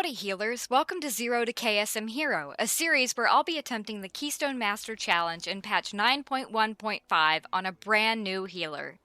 Howdy healers, welcome to Zero to KSM Hero, a series where I'll be attempting the Keystone Master Challenge in patch 9.1.5 on a brand new healer.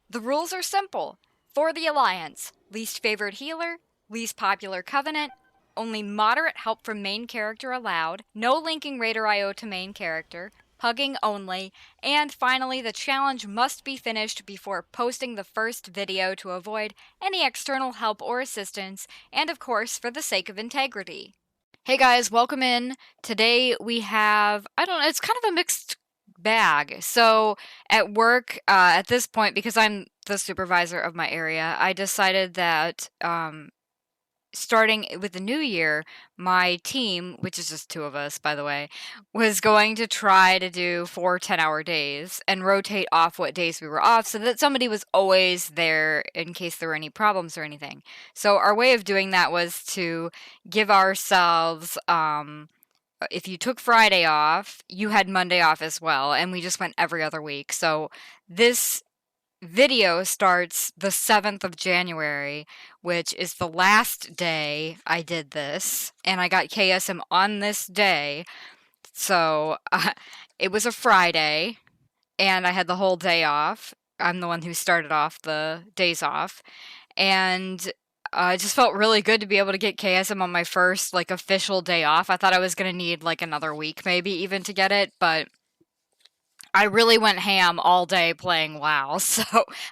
The rules are simple. For the Alliance, least favored healer, least popular covenant, only moderate help from main character allowed, no linking Raider IO to main character, hugging only, and finally the challenge must be finished before posting the first video to avoid any external help or assistance, and of course for the sake of integrity. Hey guys, welcome in. Today we have, it's kind of a mixed bag. So at work, at this point, because I'm the supervisor of my area, I decided that starting with the new year, my team, which is just two of us, by the way, was going to try to do 4 10-hour days and rotate off what days we were off so that somebody was always there in case there were any problems or anything. So our way of doing that was to give ourselves, if you took Friday off, you had Monday off as well, and we just went every other week. So this video starts the 7th of January, which is the last day I did this, and I got KSM on this day. So it was a Friday, and I had the whole day off. I'm the one who started off the days off, and it just felt really good to be able to get KSM on my first like official day off. I thought I was gonna need like another week maybe even to get it, but I really went ham all day playing WoW. So,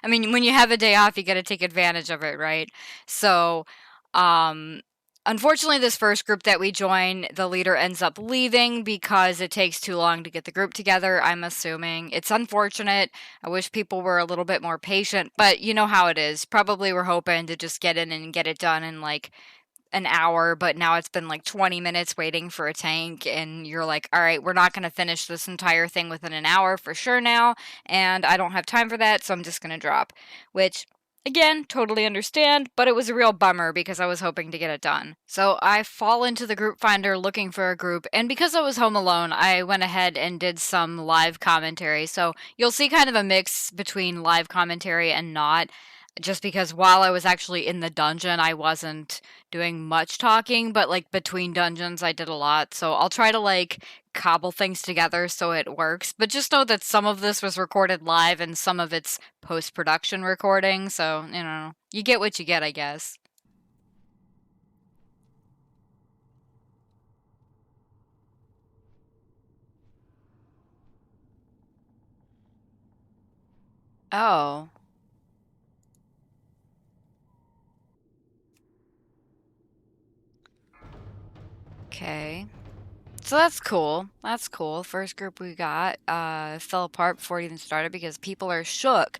I mean, when you have a day off, you got to take advantage of it, right? So, um, unfortunately, this first group that we join, the leader ends up leaving because it takes too long to get the group together, I'm assuming. It's unfortunate. I wish people were a little bit more patient, but you know how it is. Probably we're hoping to just get in and get it done in like an hour, but now it's been like 20 minutes waiting for a tank, and you're like, all right, we're not going to finish this entire thing within an hour for sure now, and I don't have time for that, so I'm just going to drop. Which, again, totally understand, but it was a real bummer because I was hoping to get it done. So I fall into the group finder looking for a group, and because I was home alone, I went ahead and did some live commentary. So you'll see kind of a mix between live commentary and not, just because while I was actually in the dungeon, I wasn't doing much talking, but like between dungeons, I did a lot. So I'll try to like cobble things together so it works. But just know that some of this was recorded live and some of it's post production recording. So, you get what you get, I guess. Oh, okay. So that's cool. That's cool. First group we got fell apart before it even started because people are shook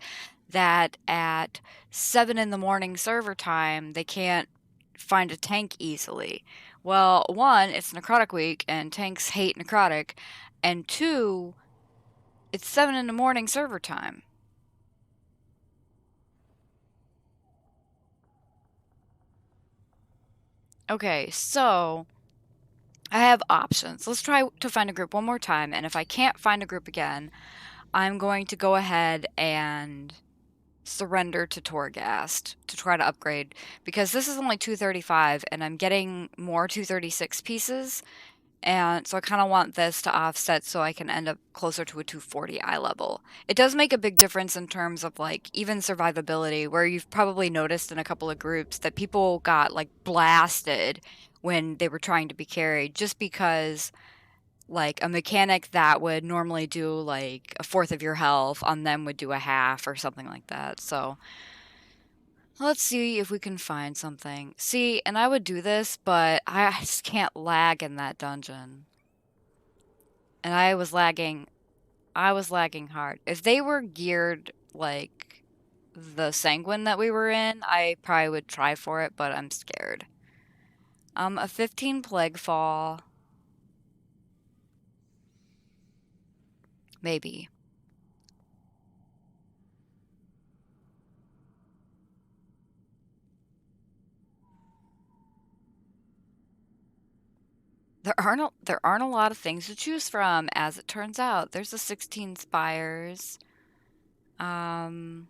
that at 7 in the morning server time they can't find a tank easily. Well, one, it's necrotic week and tanks hate necrotic, and two, it's 7 in the morning server time. Okay, so I have options. Let's try to find a group one more time, and if I can't find a group again, I'm going to go ahead and surrender to Torghast to try to upgrade, because this is only 235 and I'm getting more 236 pieces, and so I kind of want this to offset so I can end up closer to a 240 eye level. It does make a big difference in terms of like even survivability, where you've probably noticed in a couple of groups that people got like blasted when they were trying to be carried just because like a mechanic that would normally do like a fourth of your health on them would do a half or something like that. So let's see if we can find something. See, and I would do this, but I just can't lag in that dungeon. And I was lagging hard. If they were geared like the Sanguine that we were in, I probably would try for it, but I'm scared. A 15 Plaguefall. Maybe. There aren't a lot of things to choose from, as it turns out. There's the 16 spires. Um,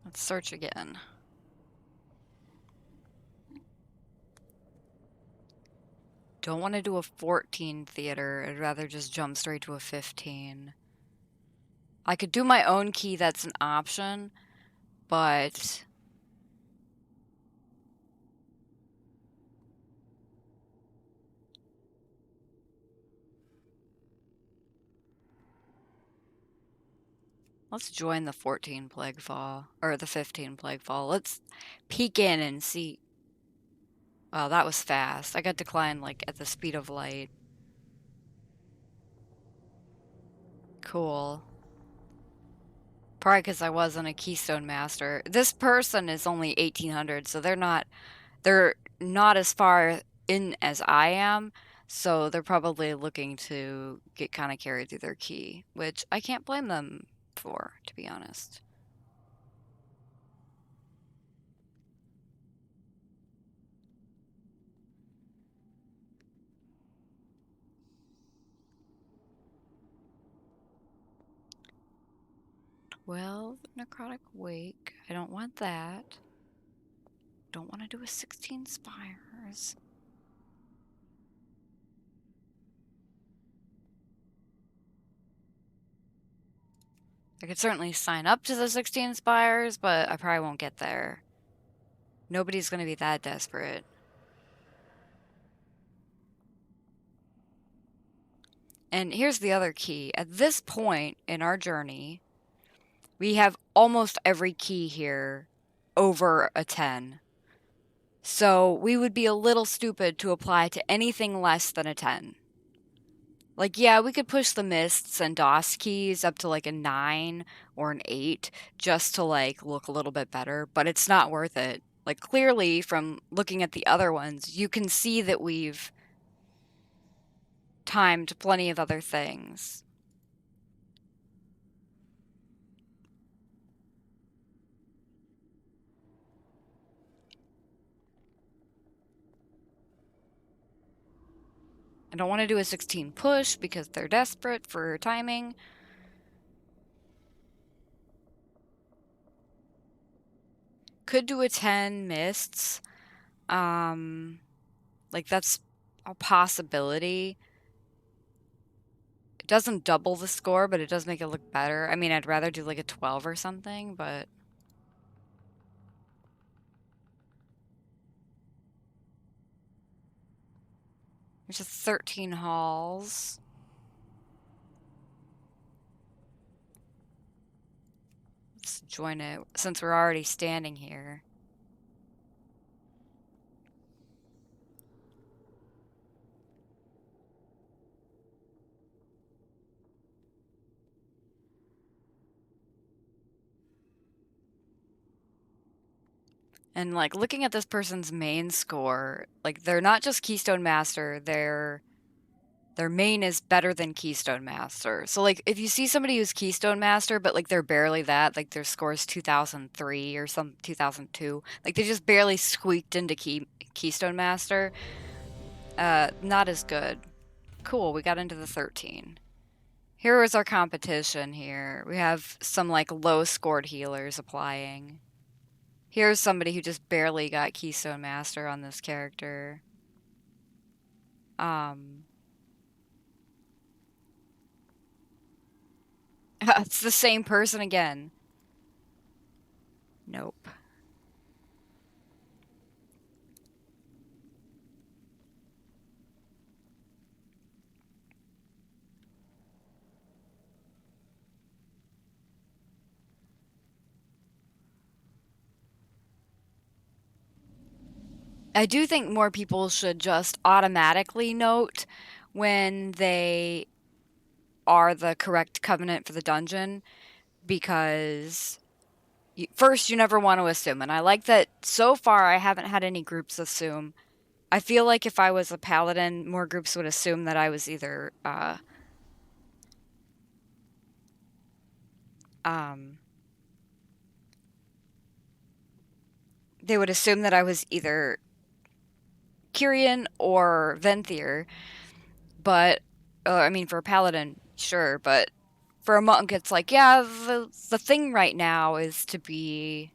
let's search again. don't want to do a 14 theater. I'd rather just jump straight to a 15. I could do my own key, that's an option, but let's join the 14 Plaguefall, or the 15 Plaguefall. Let's peek in and see. Wow, that was fast. I got declined like at the speed of light. Cool. Probably because I wasn't a Keystone Master. This person is only 1800, so they're not as far in as I am, so they're probably looking to get kind of carried through their key, which I can't blame them for, to be honest. Well, Necrotic Wake. I don't want that. Don't want to do a 16 Spires. I could certainly sign up to the 16 Spires, but I probably won't get there. Nobody's going to be that desperate. And here's the other key. At this point in our journey, we have almost every key here over a 10. So we would be a little stupid to apply to anything less than a 10. Like, yeah, we could push the mists and DOS keys up to like a 9 or an 8 just to like look a little bit better, but it's not worth it. Like, clearly from looking at the other ones, you can see that we've timed plenty of other things. I don't want to do a 16 push because they're desperate for timing. Could do a 10 mists. Like that's a possibility. It doesn't double the score, but it does make it look better. I mean, I'd rather do like a 12 or something, but there's just 13 halls. Let's join it since we're already standing here. And like looking at this person's main score, like they're not just Keystone Master, their main is better than Keystone Master. So like if you see somebody who's Keystone Master, but like they're barely that, like their score is 2003 or some 2002, like they just barely squeaked into Keystone Master, not as good. Cool, we got into the 13. Here is our competition here. We have some like low scored healers applying. Here's somebody who just barely got Keystone Master on this character. It's the same person again. Nope. I do think more people should just automatically note when they are the correct covenant for the dungeon, because first, you never want to assume. And I like that so far I haven't had any groups assume. I feel like if I was a paladin, more groups would assume that I was either they would assume that I was either Kyrian or Venthyr. But I mean, for a paladin, sure, but for a monk, it's like, yeah, the thing right now is to be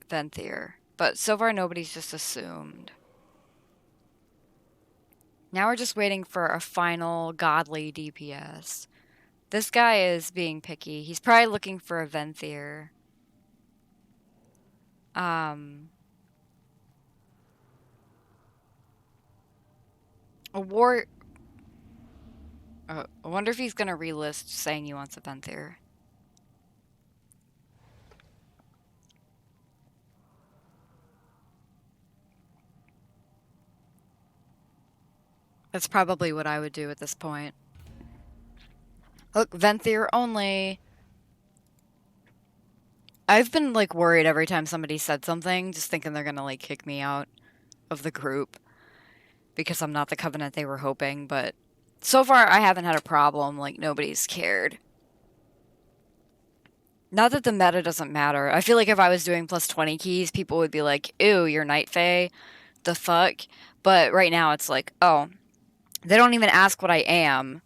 Venthyr. But so far, nobody's just assumed. Now we're just waiting for a final godly DPS. This guy is being picky. He's probably looking for a Venthyr. A war... I wonder if he's gonna relist saying he wants a Venthyr. That's probably what I would do at this point. Look, Venthyr only. I've been, like, worried every time somebody said something, just thinking they're gonna, like, kick me out of the group because I'm not the Covenant they were hoping, but so far I haven't had a problem. Like, nobody's cared. Not that the meta doesn't matter. I feel like if I was doing plus 20 keys, people would be like, ew, you're Night Fae. The fuck? But right now it's like, oh, they don't even ask what I am.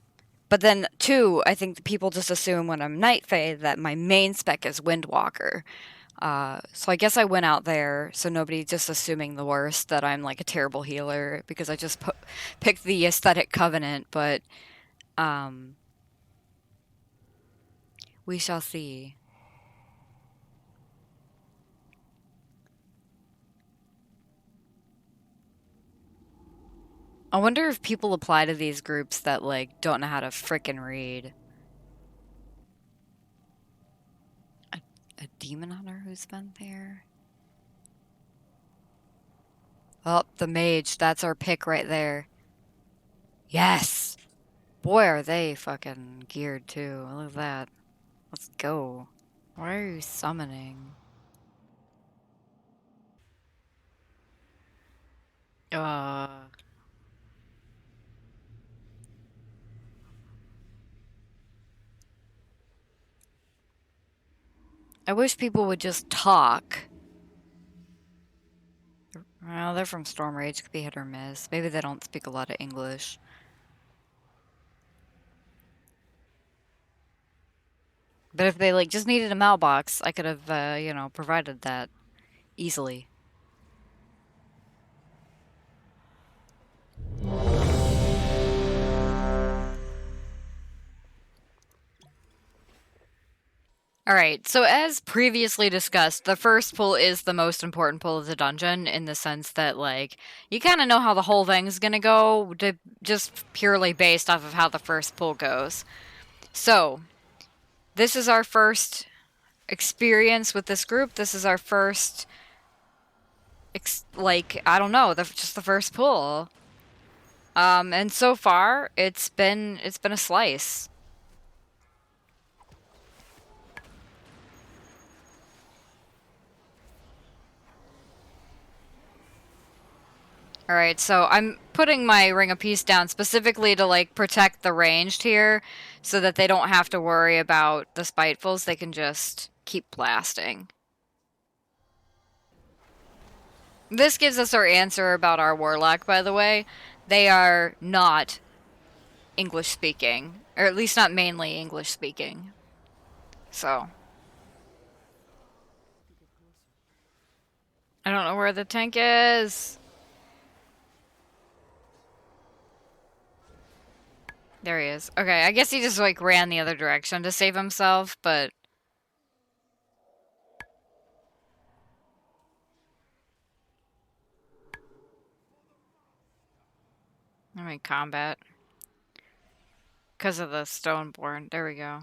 But then, too, I think the people just assume when I'm Night Fae that my main spec is Windwalker. So I guess I went out there, so nobody just assuming the worst, that I'm like a terrible healer because I just picked the aesthetic Covenant, but we shall see. I wonder if people apply to these groups that, like, don't know how to frickin' read. A demon hunter who's been there? Oh, the mage. That's our pick right there. Yes! Boy, are they fucking geared, too. Look at that. Let's go. Why are you summoning? I wish people would just talk. Well, they're from Storm Rage. Could be hit or miss. Maybe they don't speak a lot of English. But if they, like, just needed a mailbox, I could have, you know, provided that easily. Alright, so as previously discussed, the first pull is the most important pull of the dungeon in the sense that, like, you kind of know how the whole thing's gonna go, just purely based off of how the first pull goes. So, this is our first experience with this group. This is our first, like, I don't know, just the first pull. And so far, it's been a slice. Alright, so I'm putting my Ring of Peace down specifically to, like, protect the ranged here, so that they don't have to worry about the Spitefuls, they can just keep blasting. This gives us our answer about our Warlock, by the way. They are not English-speaking, or at least not mainly English-speaking. So. I don't know where the tank is. There he is. Okay, I guess he just, like, ran the other direction to save himself, but... I'm in combat. Because of the Stoneborn. There we go.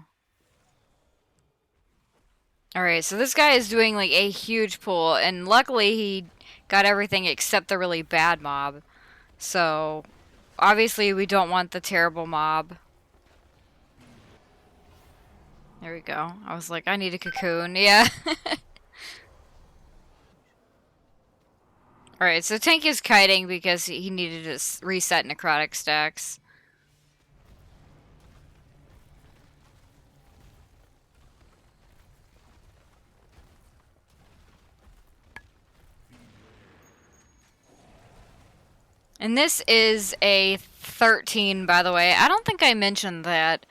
Alright, so this guy is doing, like, a huge pull, and luckily he got everything except the really bad mob. So, obviously we don't want the terrible mob. There we go. I was like, I need a cocoon. Yeah. Alright, so Tank is kiting because he needed to reset necrotic stacks. And this is a 13, by the way. I don't think I mentioned that.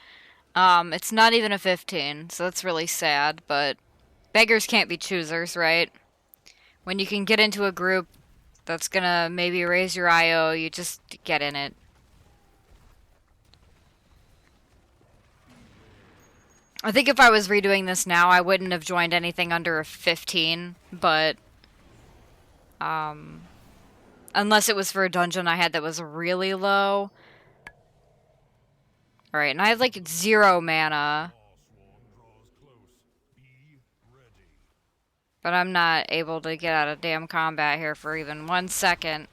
It's not even a 15, so that's really sad, but beggars can't be choosers, right? When you can get into a group that's gonna maybe raise your IO, you just get in it. I think if I was redoing this now, I wouldn't have joined anything under a 15, but unless it was for a dungeon I had that was really low. Alright, and I have like 0 mana. But I'm not able to get out of damn combat here for even 1 second.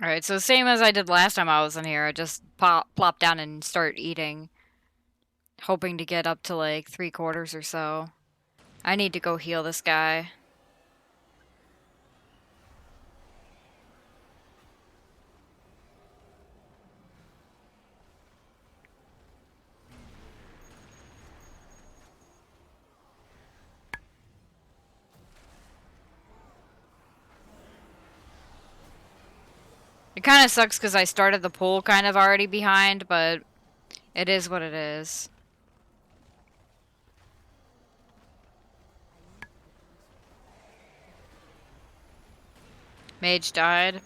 Alright, so same as I did last time I was in here, I just plop down and start eating. Hoping to get up to like 3/4 or so. I need to go heal this guy. It kind of sucks because I started the pool kind of already behind, but it is what it is. Mage died.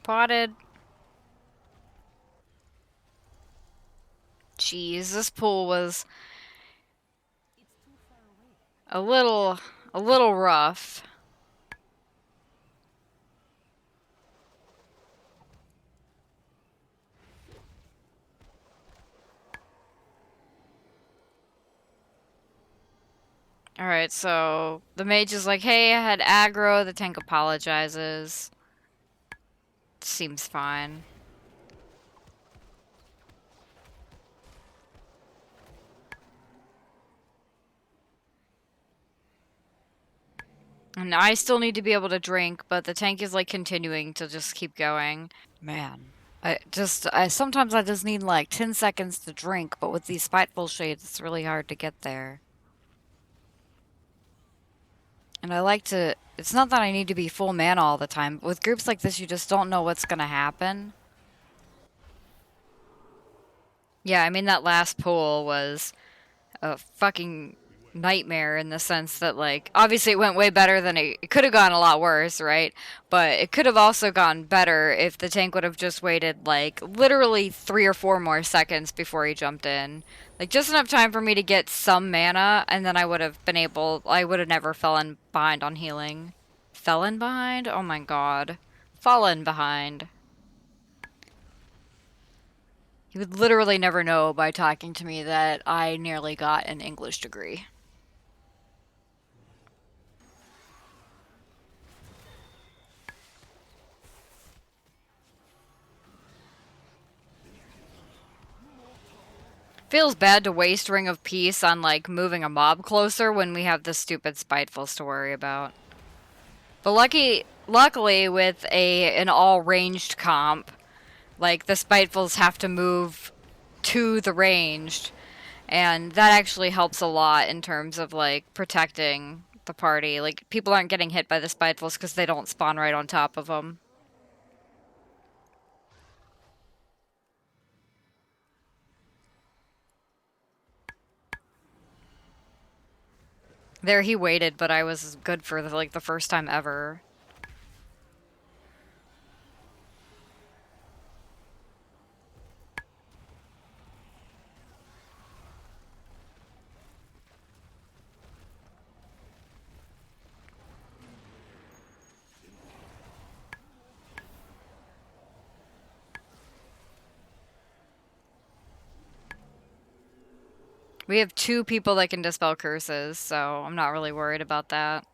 Potted. Jeez, this pool was a little rough. Alright, so the mage is like, hey, I had aggro, the tank apologizes. Seems fine. And I still need to be able to drink, but the tank is like continuing to just keep going. Man. Sometimes I just need like 10 seconds to drink, but with these spiteful shades, it's really hard to get there. And I like to, it's not that I need to be full mana all the time, but with groups like this, you just don't know what's gonna happen. Yeah, I mean, that last pull was a fucking nightmare in the sense that, like, obviously it went way better than it could have gone a lot worse, right? But it could have also gone better if the tank would have just waited, like, literally 3 or 4 more seconds before he jumped in. Like, just enough time for me to get some mana, and then I would have been able, I would have never fallen behind on healing. Fallen behind? Oh my god. Fallen behind. You would literally never know by talking to me that I nearly got an English degree. Feels bad to waste Ring of Peace on, like, moving a mob closer when we have the stupid Spitefuls to worry about. But luckily, with an all-ranged comp, like, the Spitefuls have to move to the ranged, and that actually helps a lot in terms of, like, protecting the party. Like, people aren't getting hit by the Spitefuls because they don't spawn right on top of them. There he waited, but I was good for, like, the first time ever. We have 2 people that can dispel curses, so I'm not really worried about that.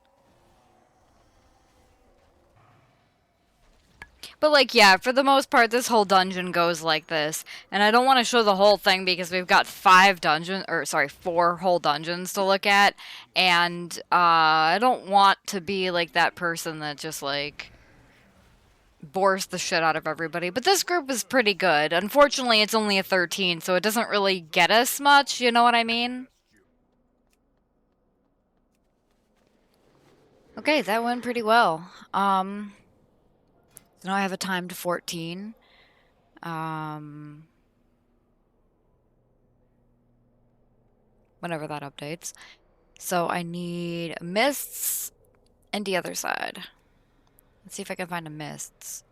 But, like, yeah, for the most part, this whole dungeon goes like this. And I don't want to show the whole thing because we've got 4 whole dungeons to look at. And I don't want to be, like, that person that just, like, bores the shit out of everybody. But this group is pretty good. Unfortunately, it's only a 13, so it doesn't really get us much, you know what I mean? Okay, that went pretty well. So now I have a time to 14. Whenever that updates. So I need mists and the other side. Let's see if I can find a mists.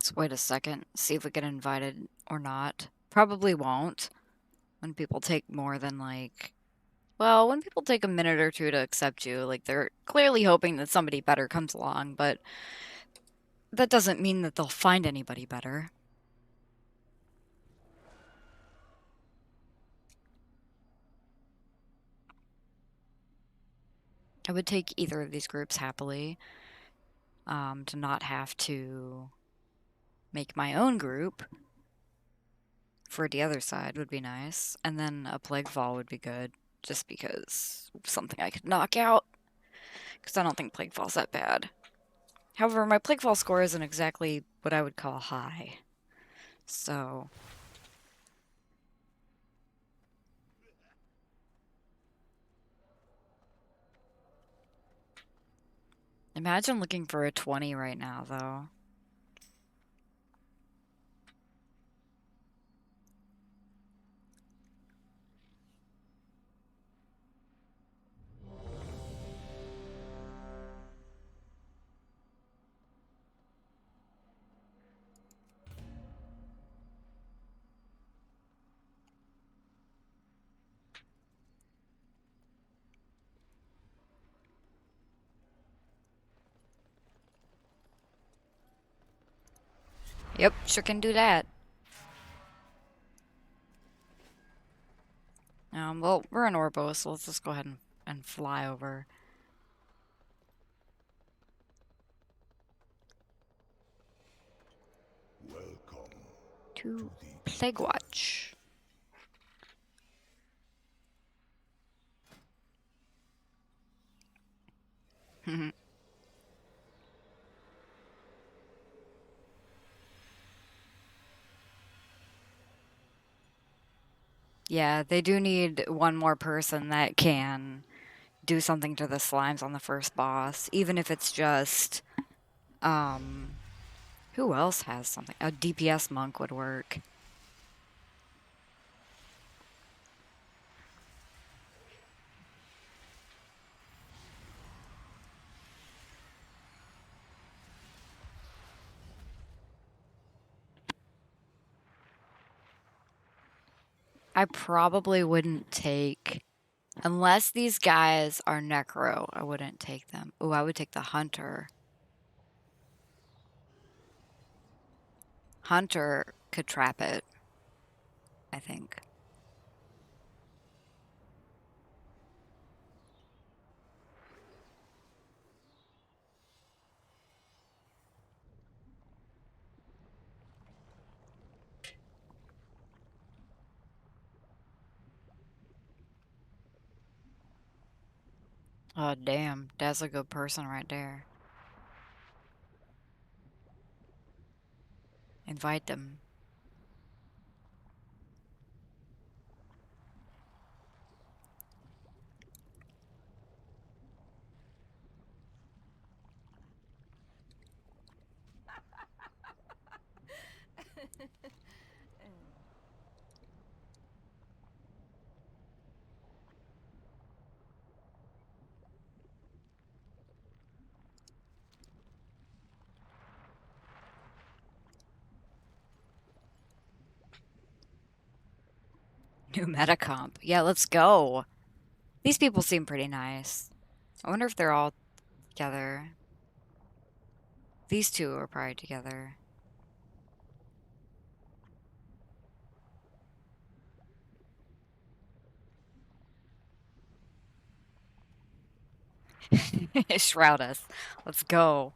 Let's wait a second, see if we get invited or not. Probably won't. When people take more than like... Well, when people take a minute or two to accept you, like they're clearly hoping that somebody better comes along, but that doesn't mean that they'll find anybody better. I would take either of these groups happily, to not have to make my own group for the other side would be nice. And then a Plaguefall would be good, just because something I could knock out. Because I don't think Plaguefall's that bad. However, my Plaguefall score isn't exactly what I would call high. So... Imagine looking for a 20 right now, though. Yep, sure can do that. Well, we're in Orbo, so let's just go ahead and fly over. Welcome to Plague Watch. Yeah, they do need one more person that can do something to the slimes on the first boss, even if it's just, who else has something? A DPS monk would work. I probably wouldn't take, unless these guys are necro, I wouldn't take them. Ooh, I would take the hunter. Hunter could trap it, I think. Oh, damn. That's a good person right there. Invite them. New meta comp. Yeah, let's go. These people seem pretty nice. I wonder if they're all together. These two are probably together. Shroud us. Let's go.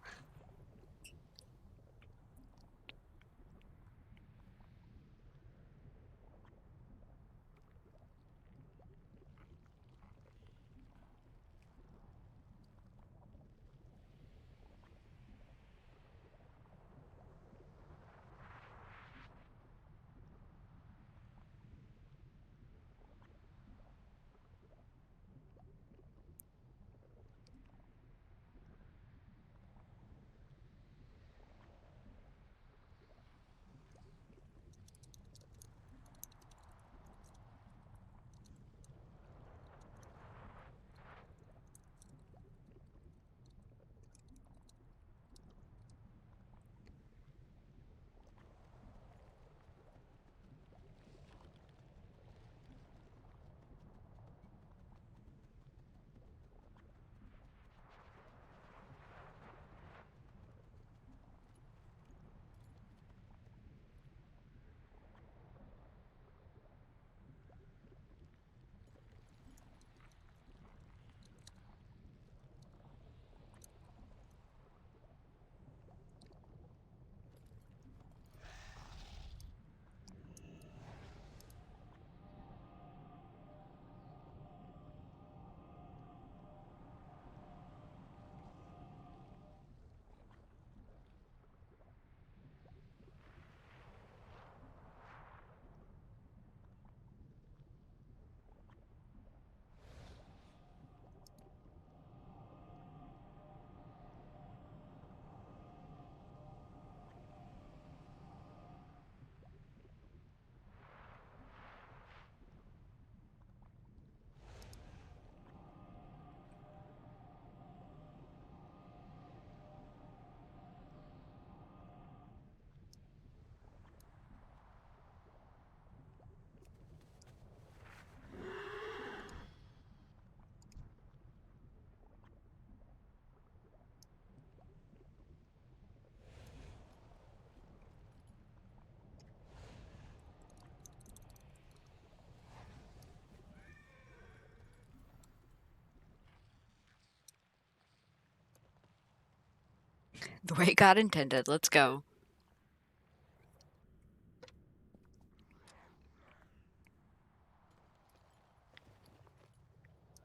The way God intended. Let's go.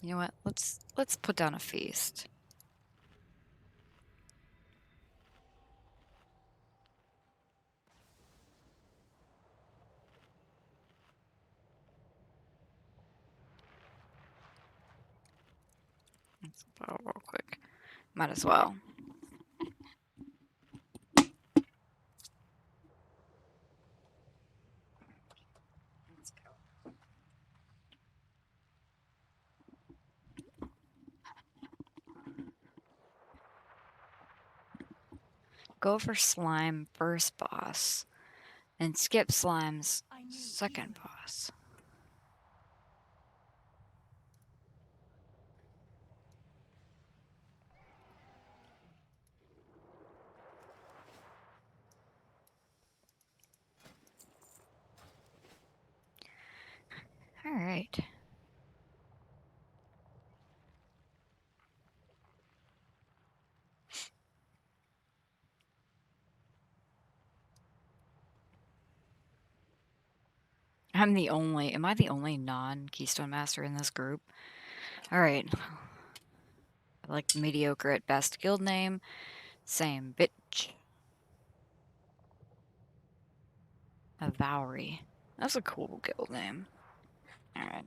You know what? Let's put down a feast. Let's bow real quick. Might as well. Let's go. Go for slime first boss, and skip slime's second boss. All right. Am I the only non-Keystone Master in this group? Alright. I like mediocre at best guild name. Same, bitch. A Vowry. That's a cool guild name. Alright.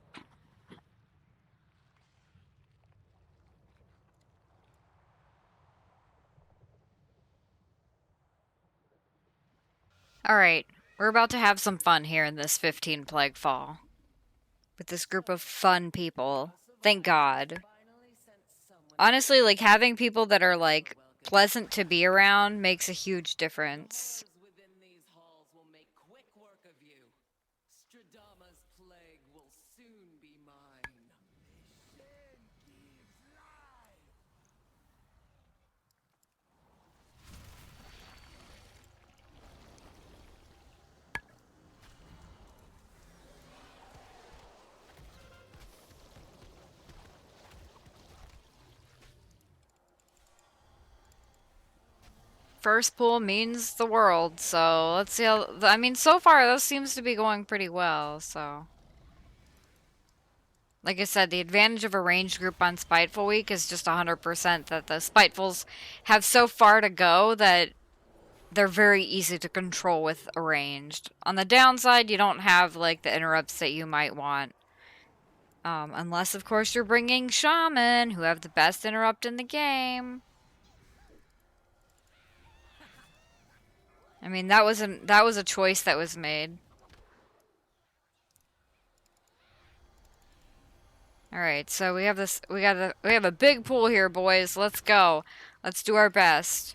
Alright. We're about to have some fun here in this 15 Plaguefall. With this group of fun people. Thank God. Honestly, like, having people that are, like, pleasant to be around makes a huge difference. First pull means the world, so let's see how... I mean, so far, this seems to be going pretty well, so... Like I said, the advantage of a ranged group on Spiteful Week is just 100% that the Spitefuls have so far to go that they're very easy to control with a ranged. On the downside, you don't have, like, the interrupts that you might want. Unless, of course, you're bringing Shaman, who have the best interrupt in the game. I mean, that was a choice that was made. Alright, so we have a big pool here, boys. Let's go. Let's do our best.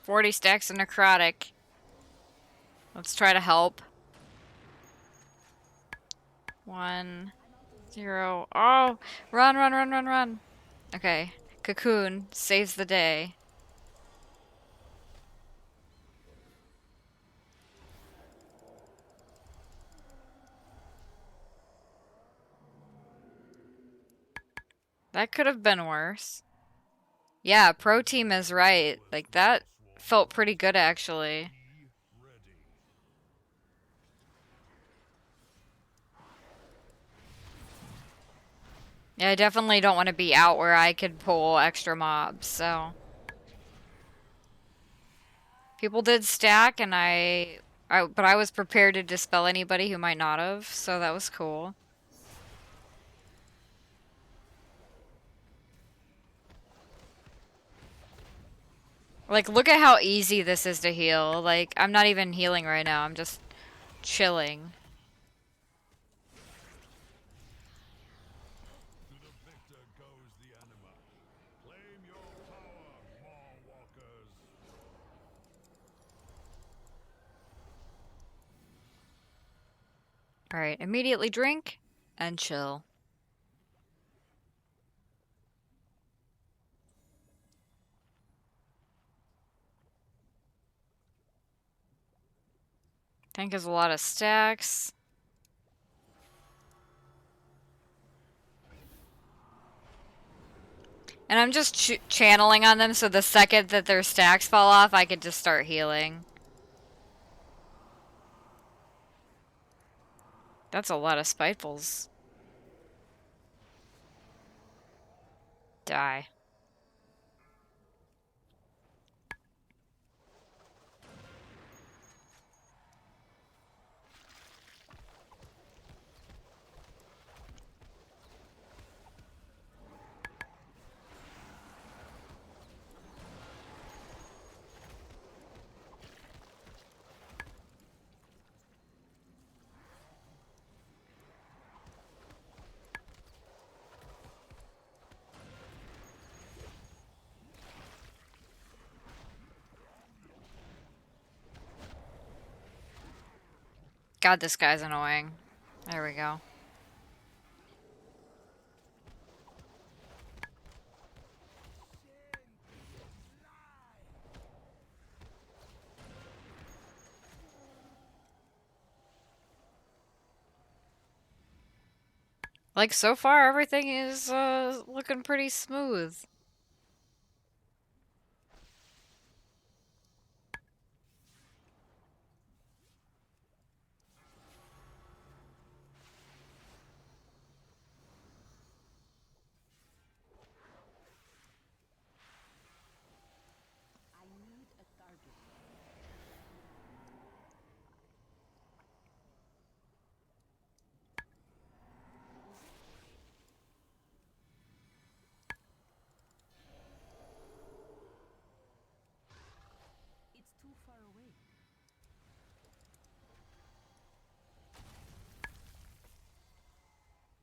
"40 stacks of necrotic." Let's try to help. 1, 0. Oh! Run, run, run, run, run. Okay. Cocoon saves the day. That could have been worse. Yeah, pro team is right. Like, that felt pretty good, actually. Yeah, I definitely don't want to be out where I could pull extra mobs, so... People did stack, and but I was prepared to dispel anybody who might not have, so that was cool. Like, look at how easy this is to heal. Like, I'm not even healing right now, I'm just chilling. Alright, immediately drink and chill. Tank has a lot of stacks. And I'm just channeling on them, so the second that their stacks fall off, I could just start healing. That's a lot of spitefuls. Die. God, this guy's annoying. There we go. Like, so far, everything is looking pretty smooth.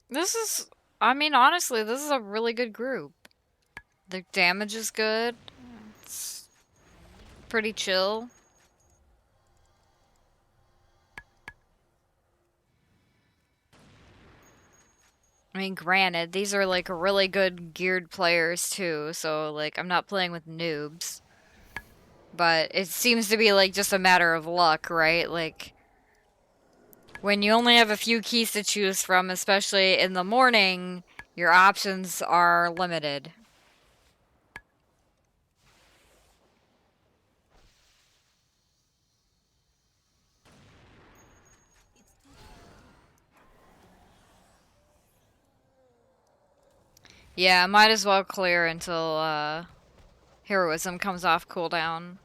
This is, I mean, honestly, this is a really good group. The damage is good. It's pretty chill. I mean, granted, these are like really good geared players too, so like I'm not playing with noobs. But it seems to be like just a matter of luck, right? Like when you only have a few keys to choose from, especially in the morning, your options are limited. Yeah, might as well clear until heroism comes off cooldown.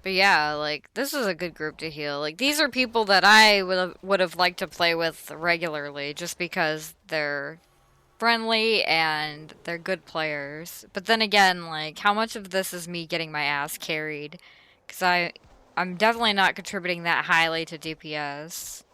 But yeah, like this is a good group to heal. Like these are people that I would have liked to play with regularly just because they're friendly and they're good players. But then again, like how much of this is me getting my ass carried? Cuz I'm definitely not contributing that highly to DPS.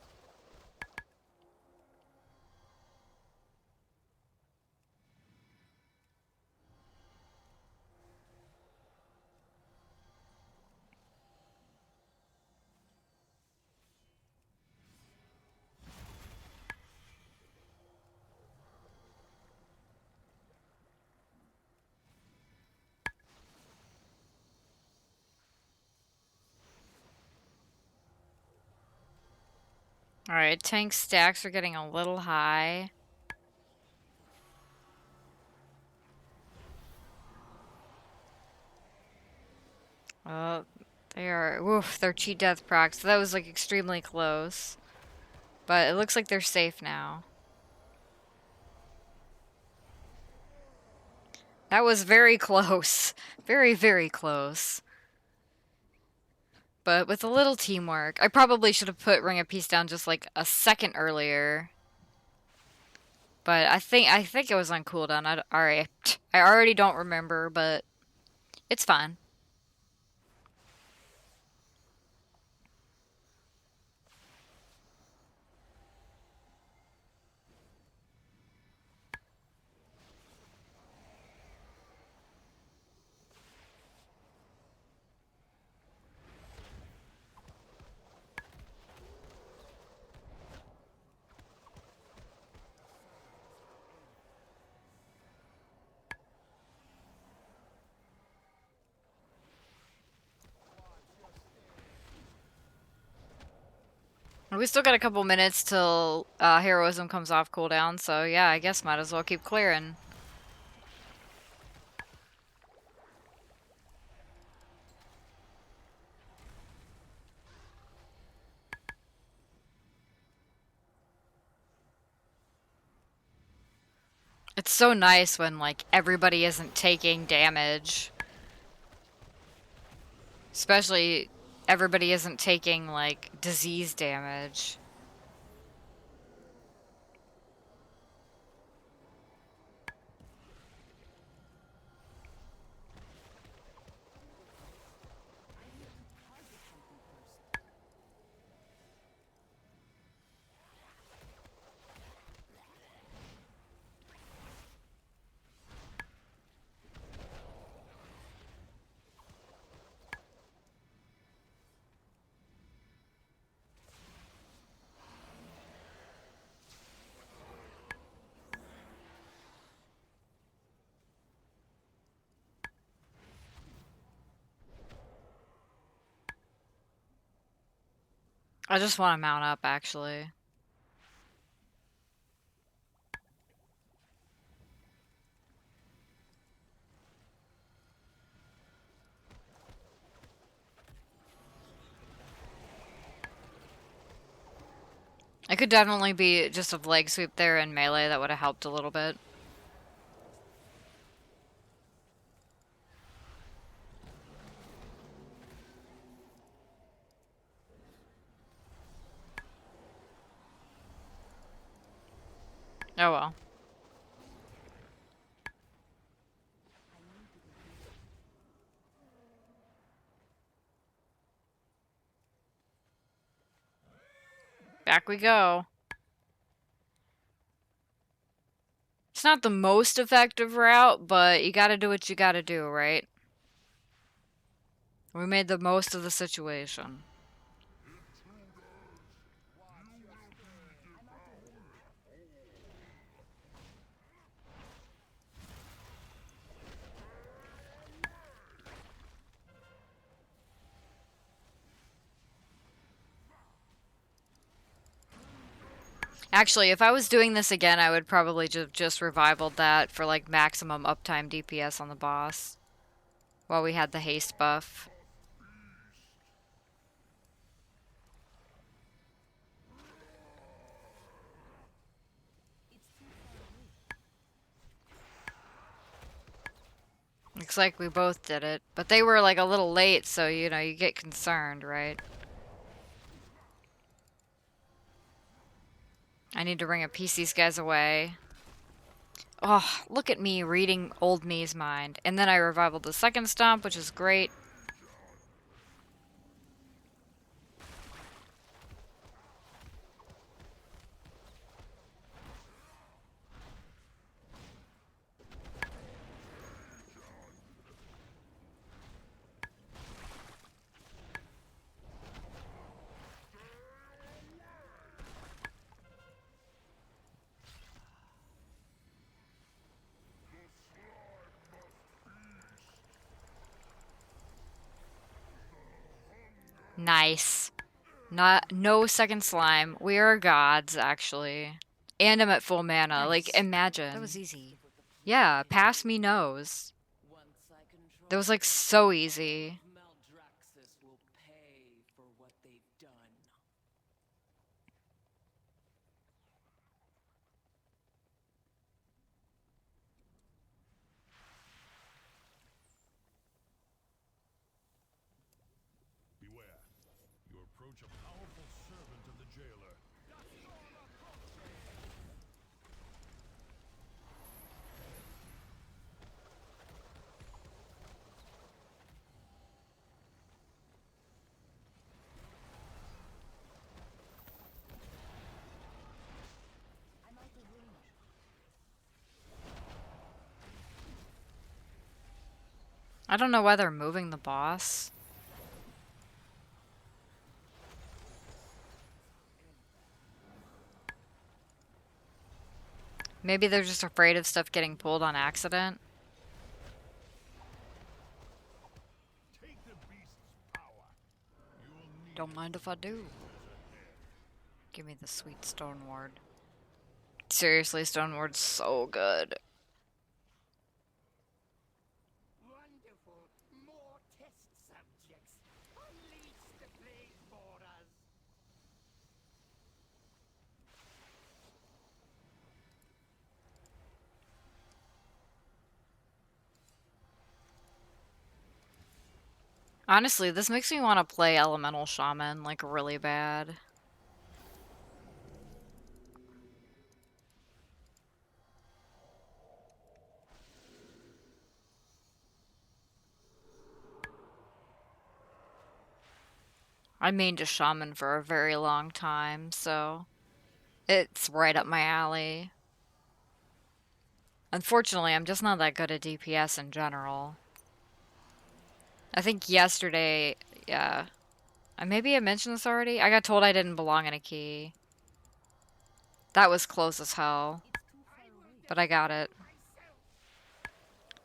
All right, tank stacks are getting a little high. Oh, they are. Woof, they're cheat death procs. So that was like extremely close. But it looks like they're safe now. That was very close. Very, very close. But with a little teamwork, I probably should have put Ring of Peace down just like a second earlier. But I think it was on cooldown. I already don't remember, but It's fine. We still got a couple minutes till heroism comes off cooldown, so yeah, I guess might as well keep clearing. It's so nice when, like, everybody isn't taking damage. Especially everybody isn't taking, like, disease damage. I just want to mount up, actually. I could definitely be just a leg sweep there in melee. That would have helped a little bit. Oh well. Back we go. It's not the most effective route, but you gotta do what you gotta do, right? We made the most of the situation. Actually, if I was doing this again, I would probably just revivaled that for like maximum uptime DPS on the boss. While we had the haste buff. Looks like we both did it. But they were like a little late, so you know, you get concerned, right? I need to bring a piece these guys away. Oh, look at me reading old me's mind. And then I revivaled the second stomp, which is great. Nice. No second slime. We are gods, actually. And I'm at full mana. Nice. Like, imagine. That was easy. Yeah, pass me nose. That was like so easy. Beware. You approach a powerful servant of the jailer. I don't know why they're moving the boss. Maybe they're just afraid of stuff getting pulled on accident. Take the beast's power. You will need Don't mind if I do. Give me the sweet Stone Ward. Seriously, Stone Ward's so good. Wonderful. More test subjects. Unleash the plague borders. Honestly, this makes me want to play Elemental Shaman, like, really bad. I mained a Shaman for a very long time, so it's right up my alley. Unfortunately, I'm just not that good at DPS in general. I think yesterday, yeah. Maybe I mentioned this already? I got told I didn't belong in a key. That was close as hell. But I got it.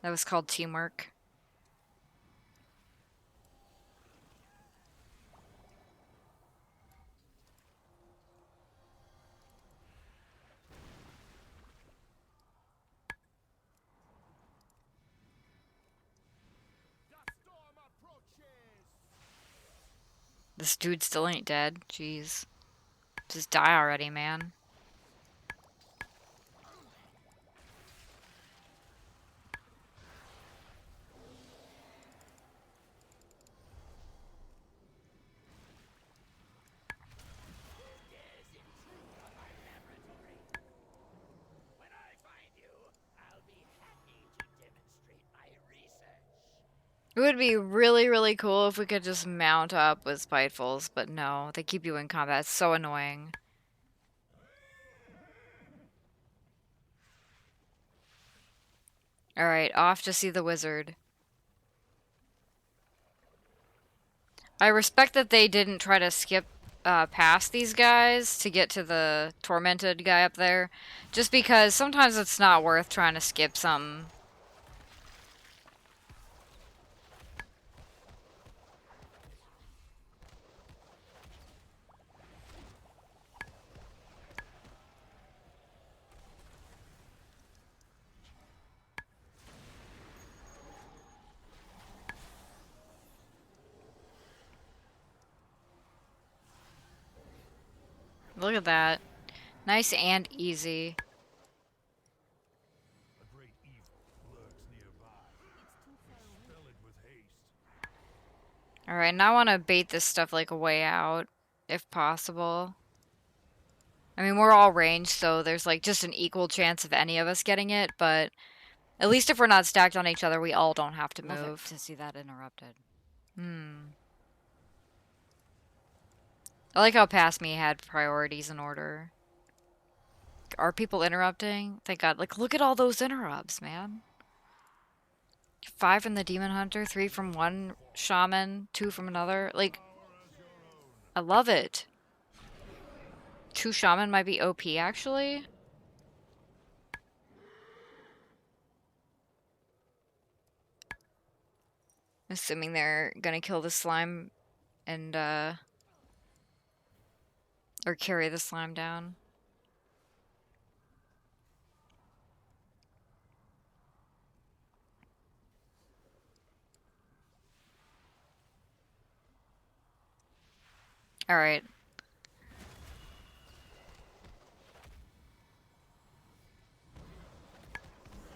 That was called teamwork. the storm approaches. This dude still ain't dead. Jeez. Just die already, man. There's intrigue on my laboratory. When I find you, I'll be happy to demonstrate my research. It would be really, really cool if we could just mount up with Spitefuls, but no, they keep you in combat. It's so annoying. Alright, off to see the wizard. I respect that they didn't try to skip past these guys to get to the tormented guy up there, just because sometimes it's not worth trying to skip some. Look at that. Nice and easy. A great evil lurks nearby. Spell it with haste. Alright, now I want to bait this stuff like way out, if possible. I mean, we're all ranged, so there's like just an equal chance of any of us getting it, but at least if we're not stacked on each other, we all don't have to Love move. it to see that interrupted. I like how past me had priorities in order. Are people interrupting? Thank God. Like, look at all those interrupts, man. 5 from the Demon Hunter, 3 from one Shaman, 2 from another. Like, I love it. 2 Shaman might be OP, actually. Assuming they're gonna kill the slime and, or carry the slime down. Alright.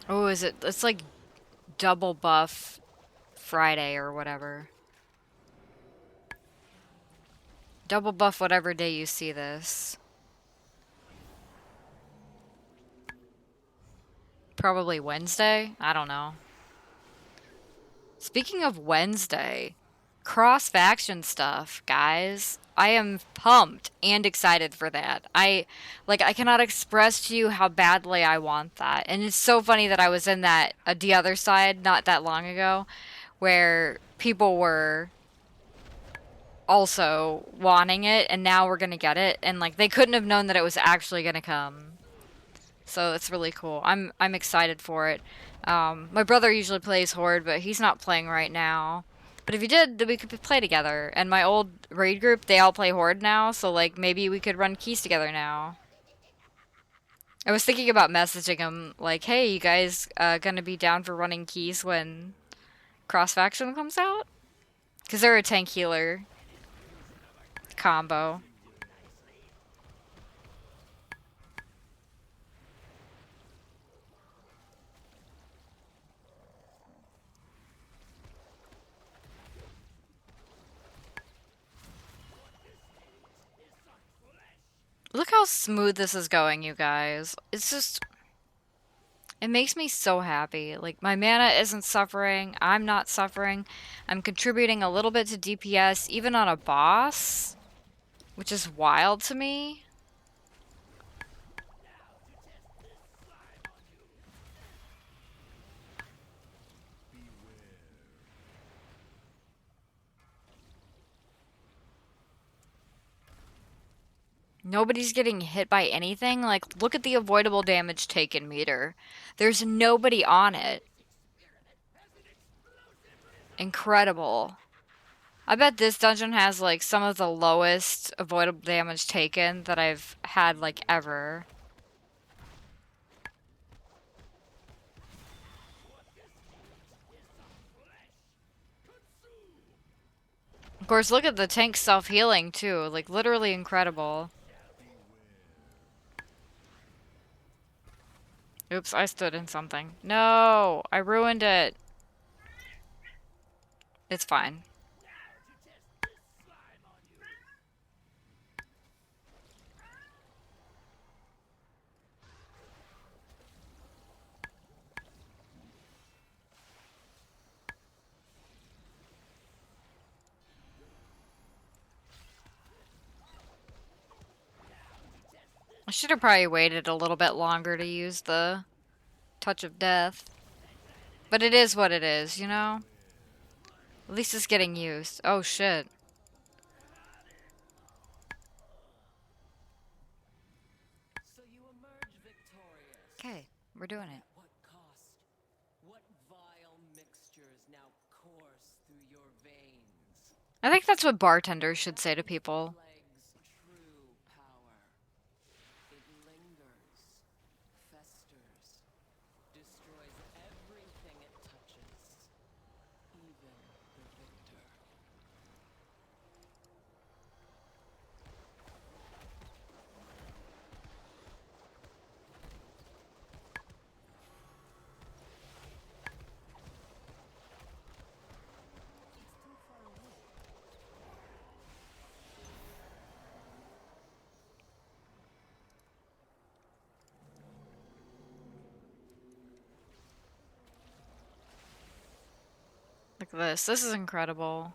Oh, is it? It's like double buff Friday or whatever. Double buff whatever day you see this. Probably Wednesday? I don't know. Speaking of Wednesday, cross-faction stuff, guys. I am pumped and excited for that. I cannot express to you how badly I want that. And it's so funny that I was in that the other side not that long ago, where people were also wanting it, and now we're gonna get it, and like they couldn't have known that it was actually gonna come. So it's really cool. I'm excited for it. My brother usually plays Horde, but he's not playing right now. But if he did, then we could play together. And my old raid group, they all play Horde now, so like maybe we could run keys together now. I was thinking about messaging him like, "Hey, you guys gonna be down for running keys when Cross Faction comes out?" Because they're a tank healer combo. Look how smooth this is going, you guys. It's just... It makes me so happy. Like, my mana isn't suffering. I'm not suffering. I'm contributing a little bit to DPS, even on a boss, which is wild to me. Nobody's getting hit by anything. Like, look at the avoidable damage taken meter. There's nobody on it. Incredible. I bet this dungeon has, like, some of the lowest avoidable damage taken that I've had, like, ever. Of course, look at the tank self-healing, too. Like, literally incredible. Oops, I stood in something. No! I ruined it. It's fine. I should have probably waited a little bit longer to use the touch of death. But it is what it is, you know? At least it's getting used. Oh shit. So you emerge victorious. Okay, we're doing it. At what cost? What vile mixtures now course through your veins? I think that's what bartenders should say to people. Plague's true power. It lingers, festers, destroys everything it touches, even the victor. Look at this. This is incredible.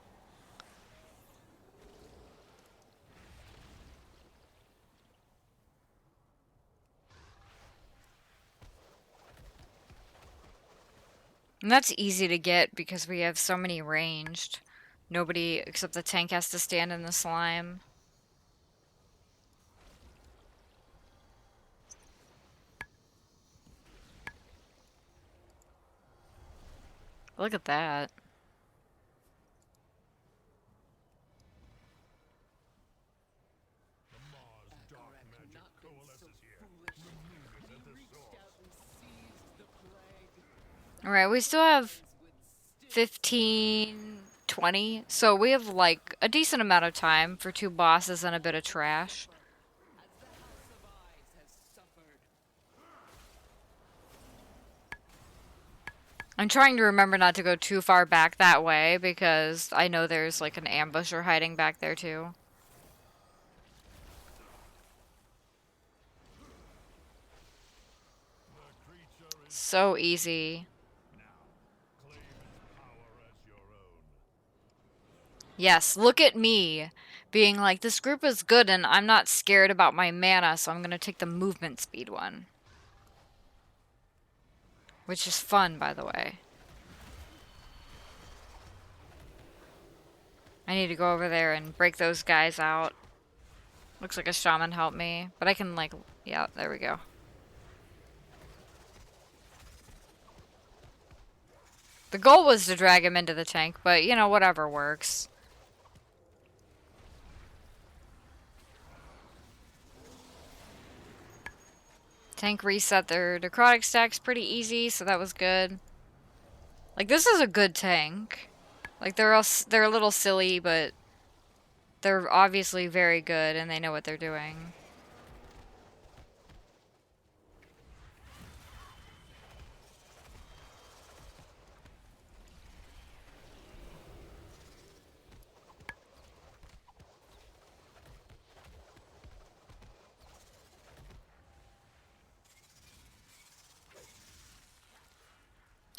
And that's easy to get because we have so many ranged. Nobody except the tank has to stand in the slime. Look at that. The Mars dark magic coalesces here. Remove it at the source. Alright, we still have 15, 20. So we have like a decent amount of time for 2 bosses and a bit of trash. As the House of Eyes has suffered. I'm trying to remember not to go too far back that way because I know there's like an ambusher hiding back there too. So easy. Claim its power as your own. Yes, look at me being like, this group is good and I'm not scared about my mana, so I'm gonna take the movement speed one. Which is fun, by the way. I need to go over there and break those guys out. Looks like a shaman helped me, but I can like, yeah, there we go. The goal was to drag him into the tank, but you know, whatever works. Tank reset their necrotic stacks pretty easy, so that was good. Like, this is a good tank. Like, they're a little silly, but they're obviously very good and they know what they're doing.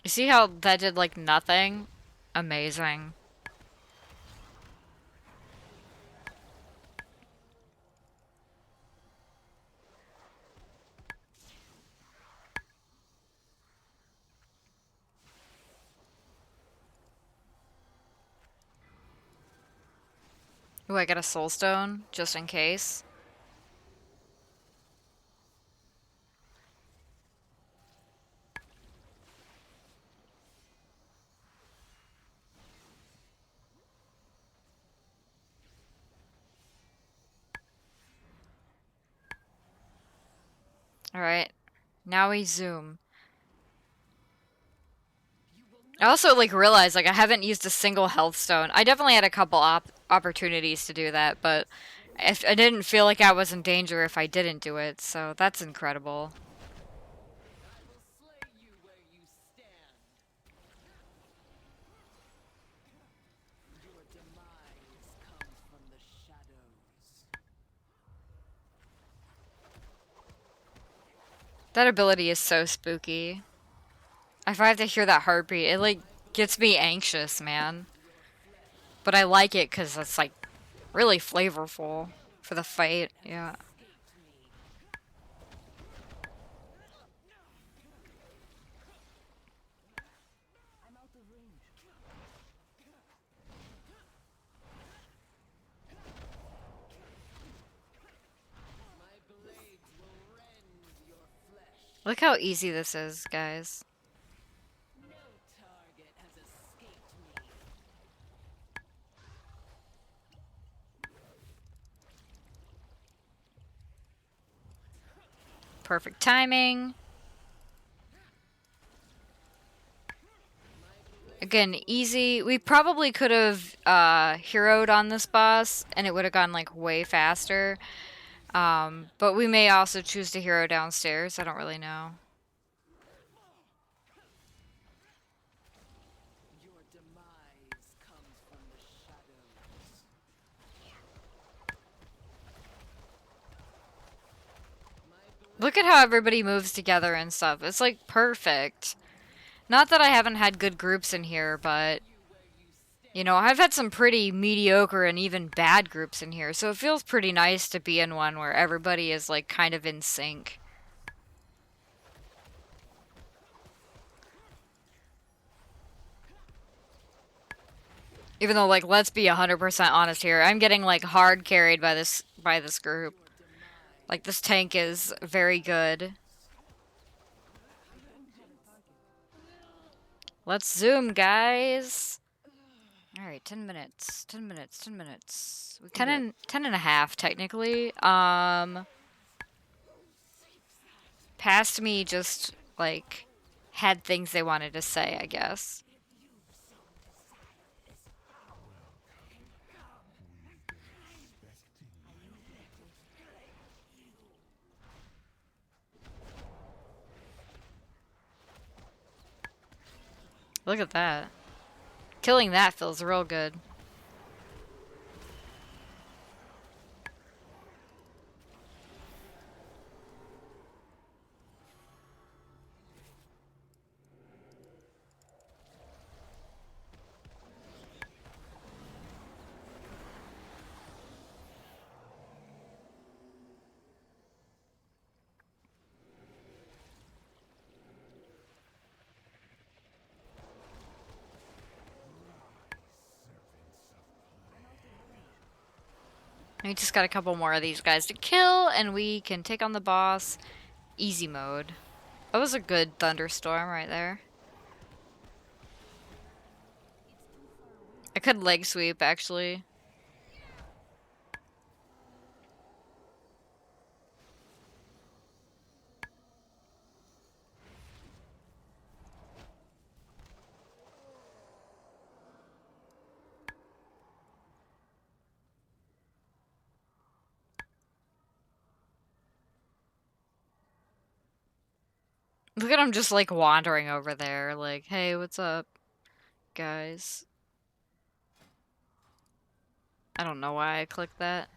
You see how that did like nothing? Amazing. Ooh, I got a soul stone, just in case. Alright. Now we zoom. I also like realized like I haven't used a single health stone. I definitely had a couple opportunities to do that, but if I didn't feel like I was in danger if I didn't do it, so that's incredible. I will slay you where you stand. Your demise comes from the shadows. That ability is so spooky. If I have to hear that heartbeat, it like gets me anxious, man. But I like it because it's like really flavorful for the fight. Yeah. My blades will rend your flesh. Look how easy this is, guys. No target has escaped me. Perfect timing. Again, easy. We probably could have heroed on this boss and it would have gone like way faster. But we may also choose to hero downstairs. I don't really know. Your demise comes from the shadows. Look at how everybody moves together and stuff. It's like perfect. Not that I haven't had good groups in here, but you know, I've had some pretty mediocre and even bad groups in here, so it feels pretty nice to be in one where everybody is like kind of in sync. Even though, like, let's be 100% honest here, I'm getting like hard carried by this group. Like, this tank is very good. Let's zoom, guys. Alright, 10 minutes. 10 minutes, 10 minutes. 10 and a half, technically. Past me just, like, had things they wanted to say, I guess. Look at that. Killing that feels real good. We just got a couple more of these guys to kill, and we can take on the boss. Easy mode. That was a good thunderstorm right there. I could leg sweep, actually. Look at him just like wandering over there, like, hey, what's up, guys? I don't know why I clicked that.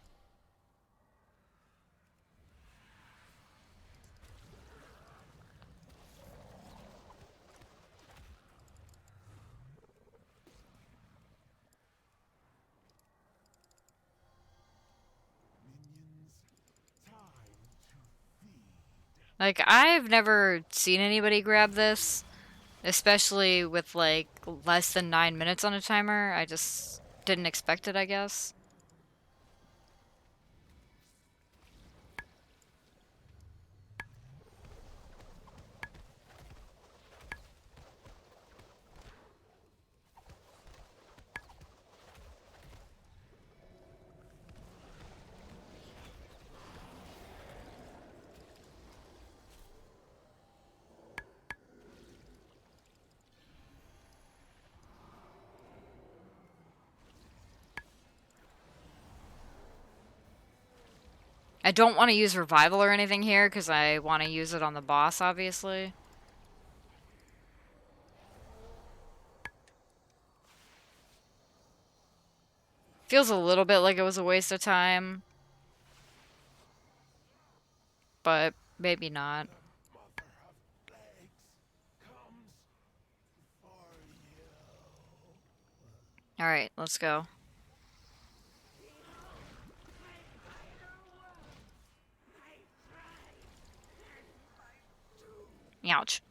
Like, I've never seen anybody grab this, especially with like less than 9 minutes on a timer. I just didn't expect it, I guess. I don't want to use revival or anything here because I want to use it on the boss, obviously. Feels a little bit like it was a waste of time, but maybe not. Alright, let's go. Ouch.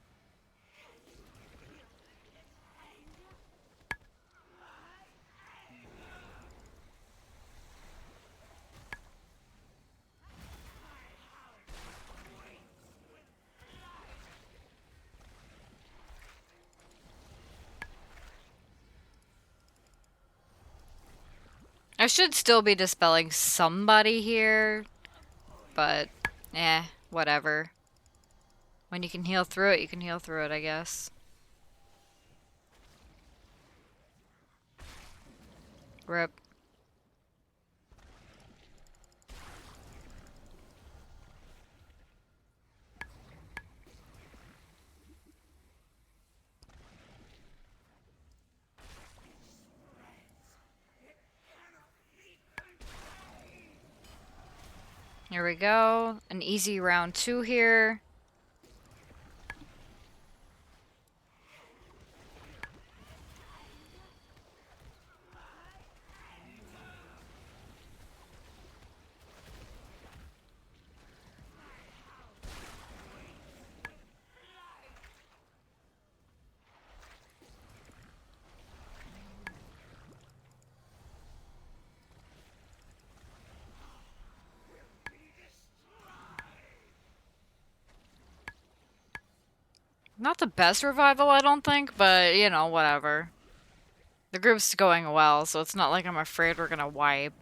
I should still be dispelling somebody here, but whatever. When you can heal through it, you can heal through it, I guess. Rip. Here we go. An easy round 2 here. Not the best revival, I don't think, but, you know, whatever. The group's going well, so it's not like I'm afraid we're gonna wipe.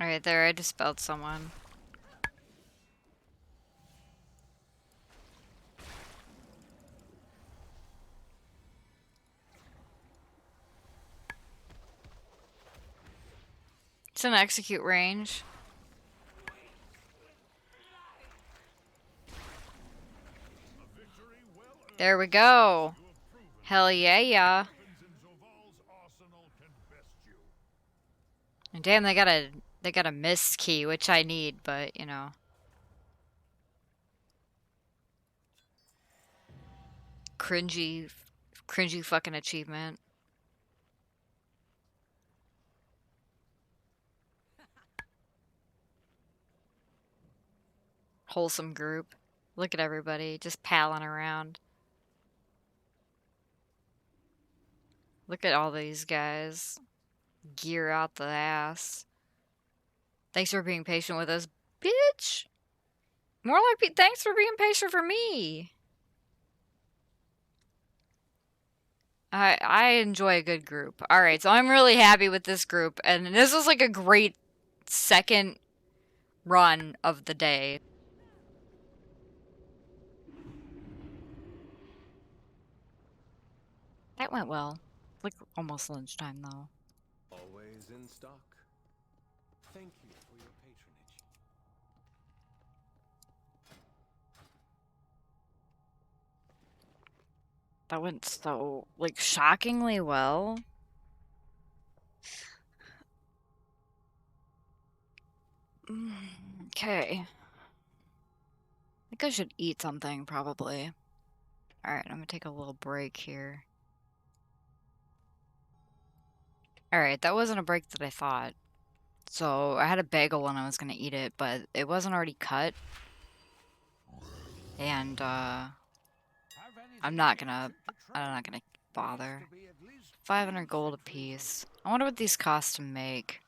Alright, there, I dispelled someone. It's in execute range. There we go. Hell yeah. And damn, they got a They got a miss key, which I need, but, you know. Cringy fucking achievement. Wholesome group. Look at everybody just palling around. Look at all these guys. Gear out the ass. Thanks for being patient with us, bitch. More like thanks for being patient for me. I enjoy a good group. All right, so I'm really happy with this group, and this was like a great second run of the day. That went well. Like almost lunchtime though. Always in stock. Thank you for your patronage. That went so like shockingly well. Okay. I think I should eat something probably. Alright, I'm gonna take a little break here. Alright, that wasn't a break that I thought. So I had a bagel when I was gonna eat it, but it wasn't already cut. And I'm not gonna bother. 500 gold a piece. I wonder what these cost to make.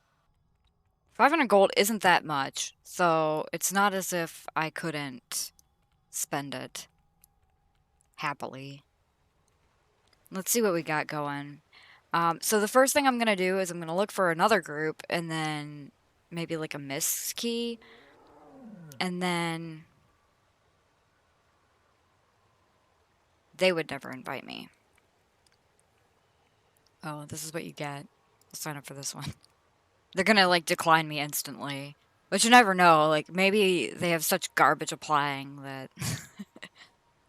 500 gold isn't that much, so it's not as if I couldn't spend it happily. Let's see what we got going. So the first thing I'm gonna do is I'm gonna look for another group, and then maybe like a miss key, and then they would never invite me. Oh, this is what you get. I'll sign up for this one. They're gonna like decline me instantly. But you never know, like maybe they have such garbage applying that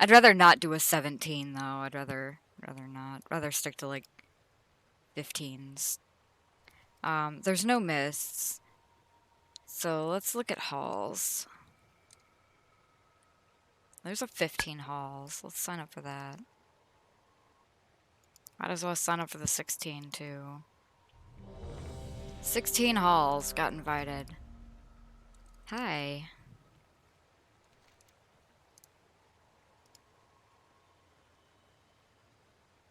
I'd rather not do a 17 though. I'd rather not. Rather stick to like 15s. There's no mists. So let's look at halls. There's a 15 halls. Let's sign up for that. Might as well sign up for the 16 too. 16 halls got invited. Hi.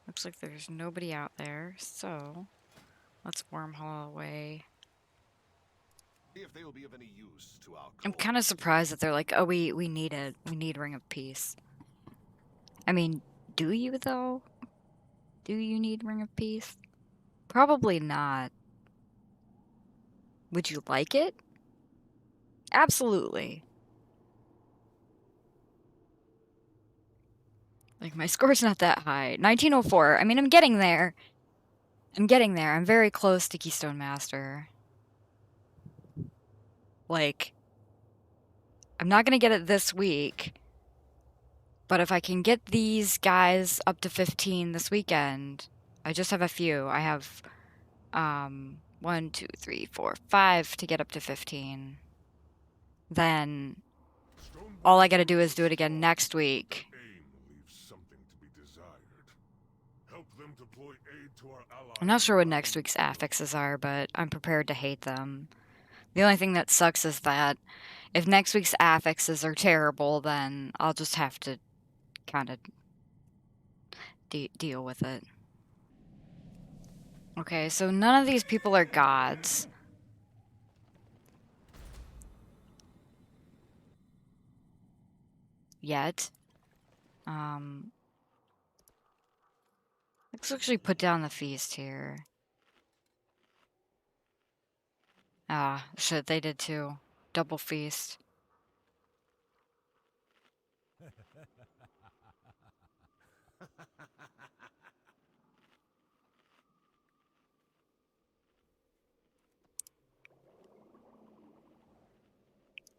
Looks like there's nobody out there, so let's wormhole away. If they will be of any use to our I'm kind of surprised that they're like, oh, we need it. We need Ring of Peace. I mean, do you though? Do you need Ring of Peace? Probably not. Would you like it? Absolutely. Like, my score's not that high. 1904. I mean, I'm getting there. I'm getting there. I'm very close to Keystone Master. Like, I'm not gonna get it this week. But if I can get these guys up to 15 this weekend, I just have a few. I have, 1, 2, 3, 4, 5 to get up to 15. Then all I gotta do is do it again next week. Aim leaves something to be desired. Help them deploy aid to our allies. I'm not sure what next week's affixes are, but I'm prepared to hate them. The only thing that sucks is that if next week's affixes are terrible, then I'll just have to kind of deal with it. Okay, so none of these people are gods. Yet. Let's actually put down the feast here. Ah, shit, they did too. Double feast.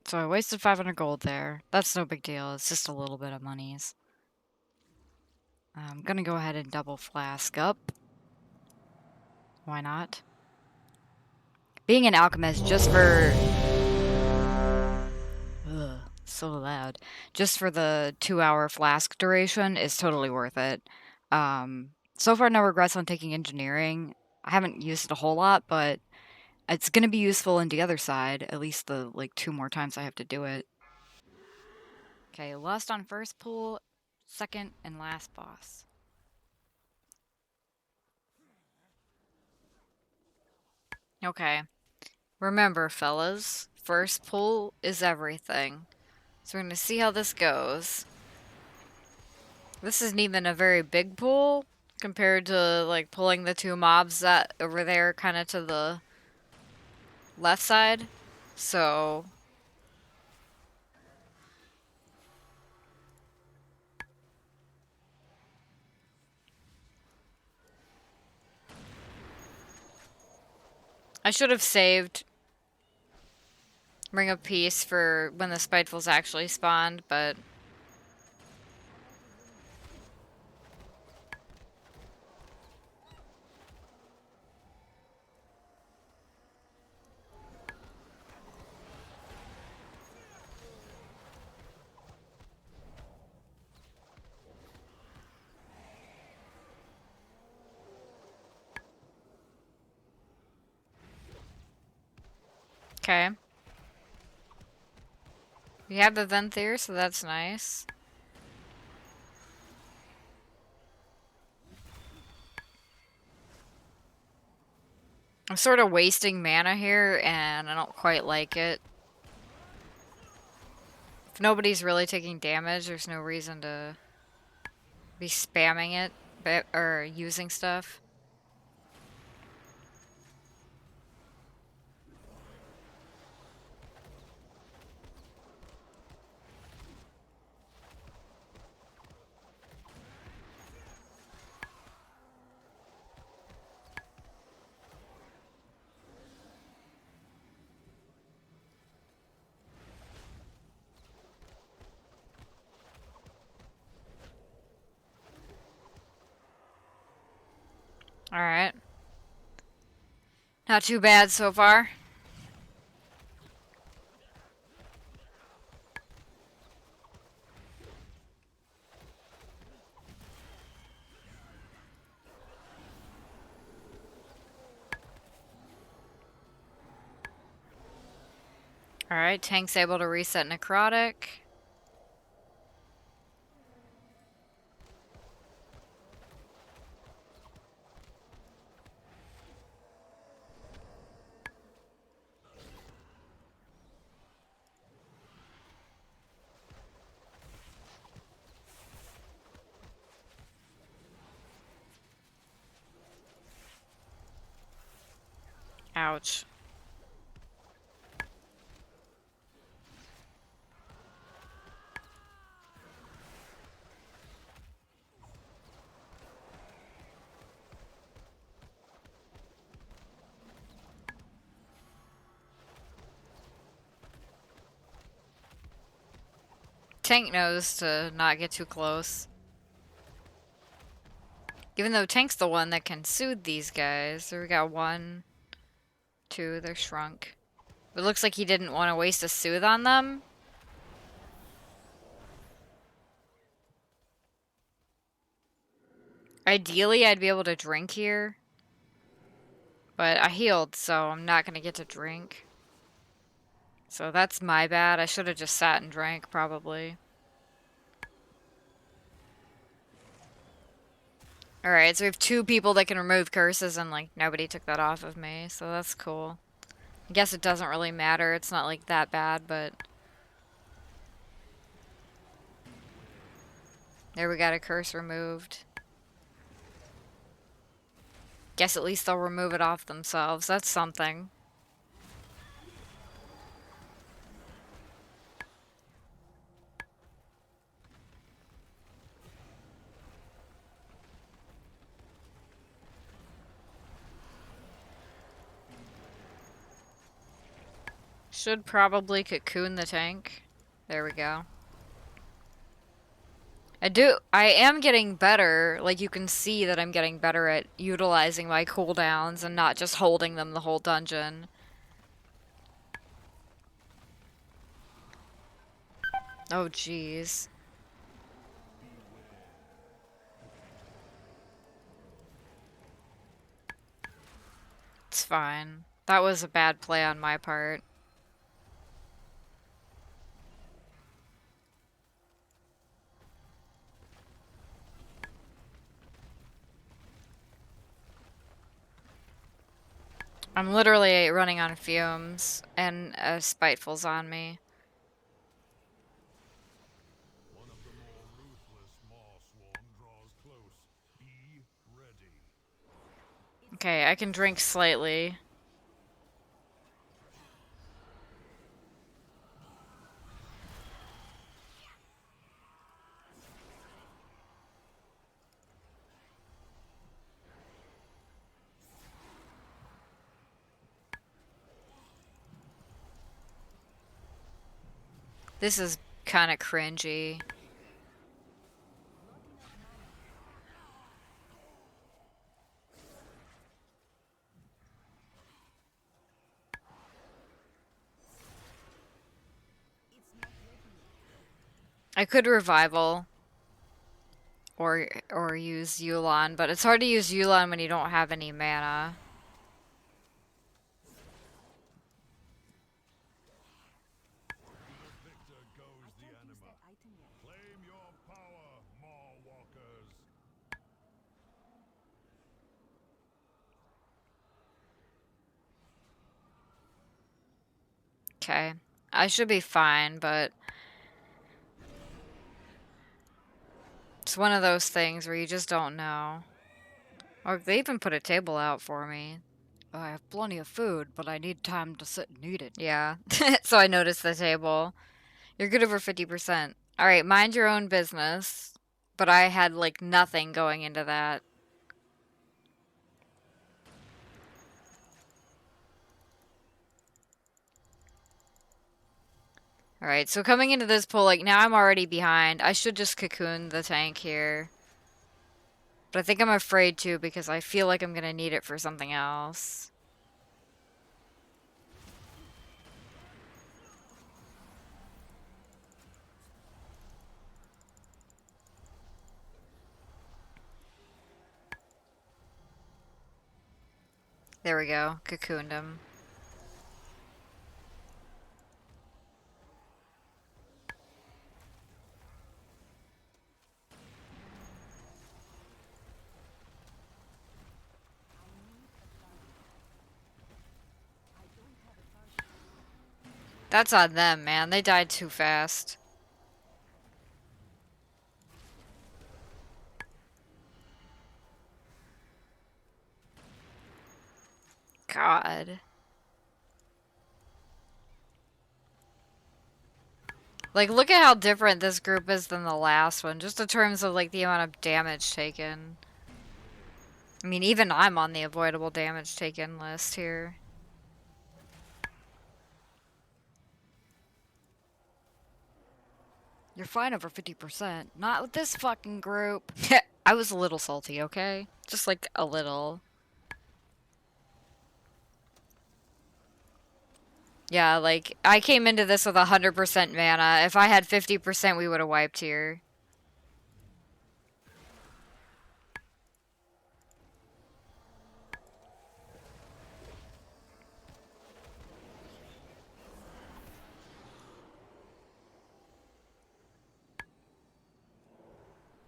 So I wasted 500 gold there. That's no big deal. It's just a little bit of monies. I'm gonna go ahead and double flask up. Why not? Being an alchemist just for... Ugh, so loud. Just for the 2-hour flask duration is totally worth it. So far, no regrets on taking engineering. I haven't used it a whole lot, but it's going to be useful in the other side, at least the, like, 2 more times I have to do it. Okay, lost on first pool, second and last boss. Okay. Remember, fellas, first pull is everything. So we're going to see how this goes. This isn't even a very big pull compared to, like, pulling the 2 mobs that over there kind of to the left side. So... I should have saved Ring of Peace for when the Spitefuls actually spawned, but... Okay. We have the vent there, so that's nice. I'm sort of wasting mana here, and I don't quite like it. If nobody's really taking damage, there's no reason to be spamming it, or using stuff. Alright. Not too bad so far. Alright, tank's able to reset necrotic. Ouch. Tank knows to not get too close. Even though Tank's the one that can soothe these guys. So we got 1, 2, they're shrunk. It looks like he didn't want to waste a soothe on them. Ideally, I'd be able to drink here. But I healed, so I'm not going to get to drink. So that's my bad. I should have just sat and drank, probably. Alright, so we have 2 people that can remove curses, and, like, nobody took that off of me, so that's cool. I guess it doesn't really matter. It's not, like, that bad, but... There, we got a curse removed. Guess at least they'll remove it off themselves. That's something. Should probably cocoon the tank. There we go. I am getting better. Like, you can see that I'm getting better at utilizing my cooldowns and not just holding them the whole dungeon. Oh, jeez. It's fine. That was a bad play on my part. I'm literally running on fumes, and Spiteful's on me. One of the more ruthless Maw Swarm draws close. Be ready. Okay, I can drink slightly. This is kind of cringy. I could revival or use Yulon, but it's hard to use Yulon when you don't have any mana. To the victor goes the anima. Claim your power, Maw Walkers. Okay. I should be fine, but it's one of those things where you just don't know. Or they even put a table out for me. I have plenty of food, but I need time to sit and eat it. Yeah. So I noticed the table. You're good over 50%. Alright, mind your own business. But I had, like, nothing going into that. Alright, so coming into this pull, like, now I'm already behind. I should just cocoon the tank here. But I think I'm afraid to because I feel like I'm gonna need it for something else. There we go. Cocooned him. That's on them, man. They died too fast. God. Like, look at how different this group is than the last one, just in terms of, like, the amount of damage taken. I mean, even I'm on the avoidable damage taken list here. You're fine over 50%. Not with this fucking group. I was a little salty, okay? Just, like, a little. Yeah, like, I came into this with 100% mana. If I had 50%, we would have wiped here.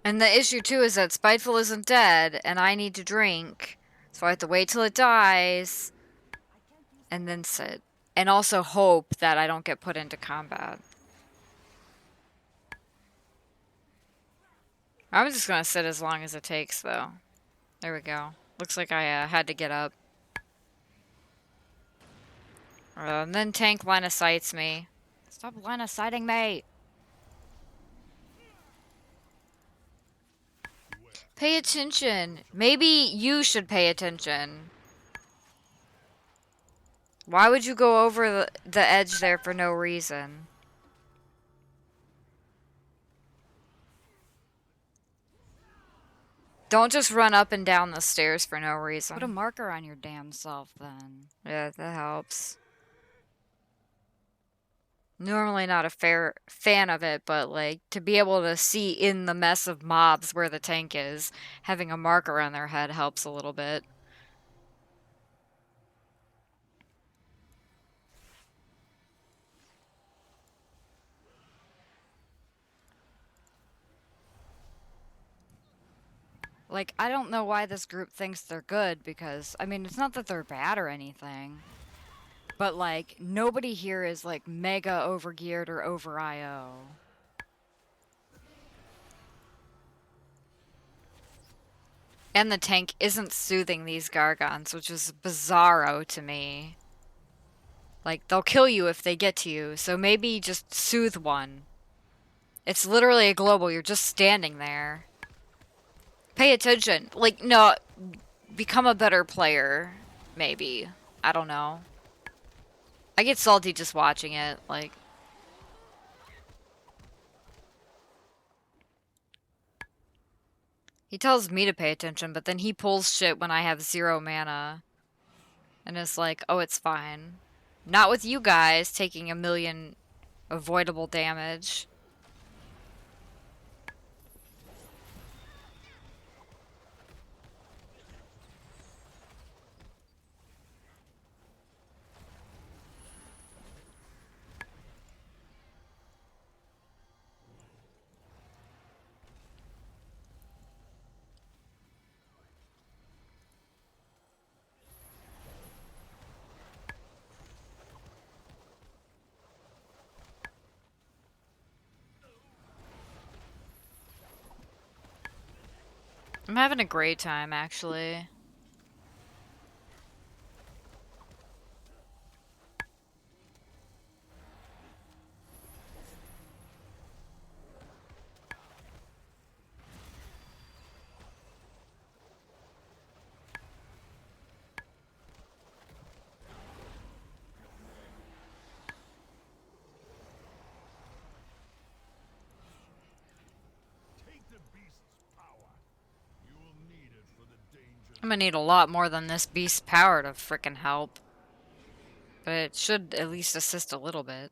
And the issue, too, is that Spiteful isn't dead, and I need to drink. So I have to wait till it dies, and then sit. And also hope that I don't get put into combat. I'm just gonna sit as long as it takes, though. There we go. Looks like I had to get up. And then tank line of sights me. Stop line of sighting me! Pay attention. Maybe you should pay attention. Why would you go over the edge there for no reason? Don't just run up and down the stairs for no reason. Put a marker on your damn self, then. Yeah, that helps. Normally not a fair fan of it, but like to be able to see in the mess of mobs where the tank is, having a marker on their head helps a little bit. Like, I don't know why this group thinks they're good because, I mean, it's not that they're bad or anything. But, like, nobody here is, like, mega overgeared or over IO. And the tank isn't soothing these Gargons, which is bizarro to me. Like, they'll kill you if they get to you, so maybe just soothe one. It's literally a global, you're just standing there. Pay attention. Like, no, become a better player, maybe. I don't know. I get salty just watching it, like... He tells me to pay attention, but then he pulls shit when I have 0 mana. And it's like, oh, it's fine. Not with you guys taking 1,000,000 avoidable damage. I'm having a great time, actually. Take the beast's power. You will need it for the danger. I'm gonna need a lot more than this beast's power to frickin' help. But it should at least assist a little bit.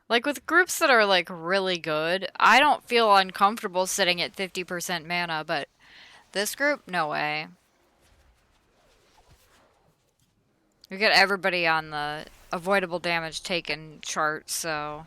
Like, with groups that are, like, really good, I don't feel uncomfortable sitting at 50% mana, but this group, no way. We got everybody on the avoidable damage taken chart, so...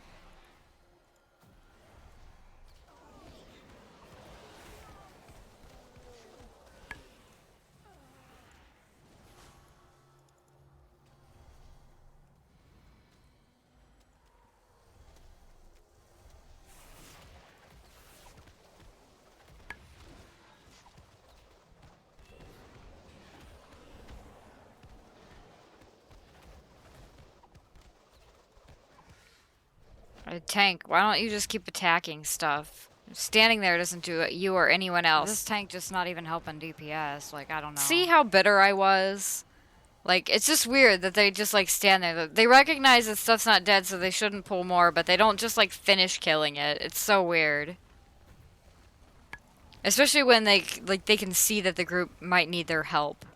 Tank, why don't you just keep attacking stuff? Standing there doesn't do it, you or anyone else. This tank just not even helping DPS, like, I don't know. See how bitter I was? Like, it's just weird that they just, like, stand there. They recognize that stuff's not dead, so they shouldn't pull more, but they don't just, like, finish killing it. It's so weird. Especially when they can see that the group might need their help.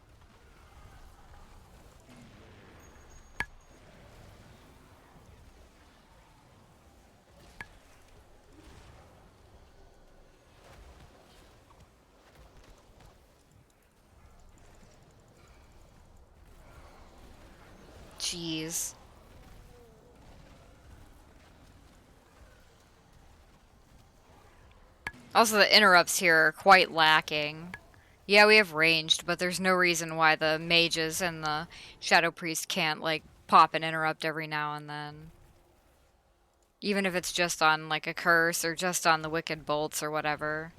Jeez. Also, the interrupts here are quite lacking. Yeah, we have ranged, but there's no reason why the mages and the Shadow Priest can't, like, pop an interrupt every now and then. Even if it's just on, like, a curse or just on the Wicked Bolts or whatever.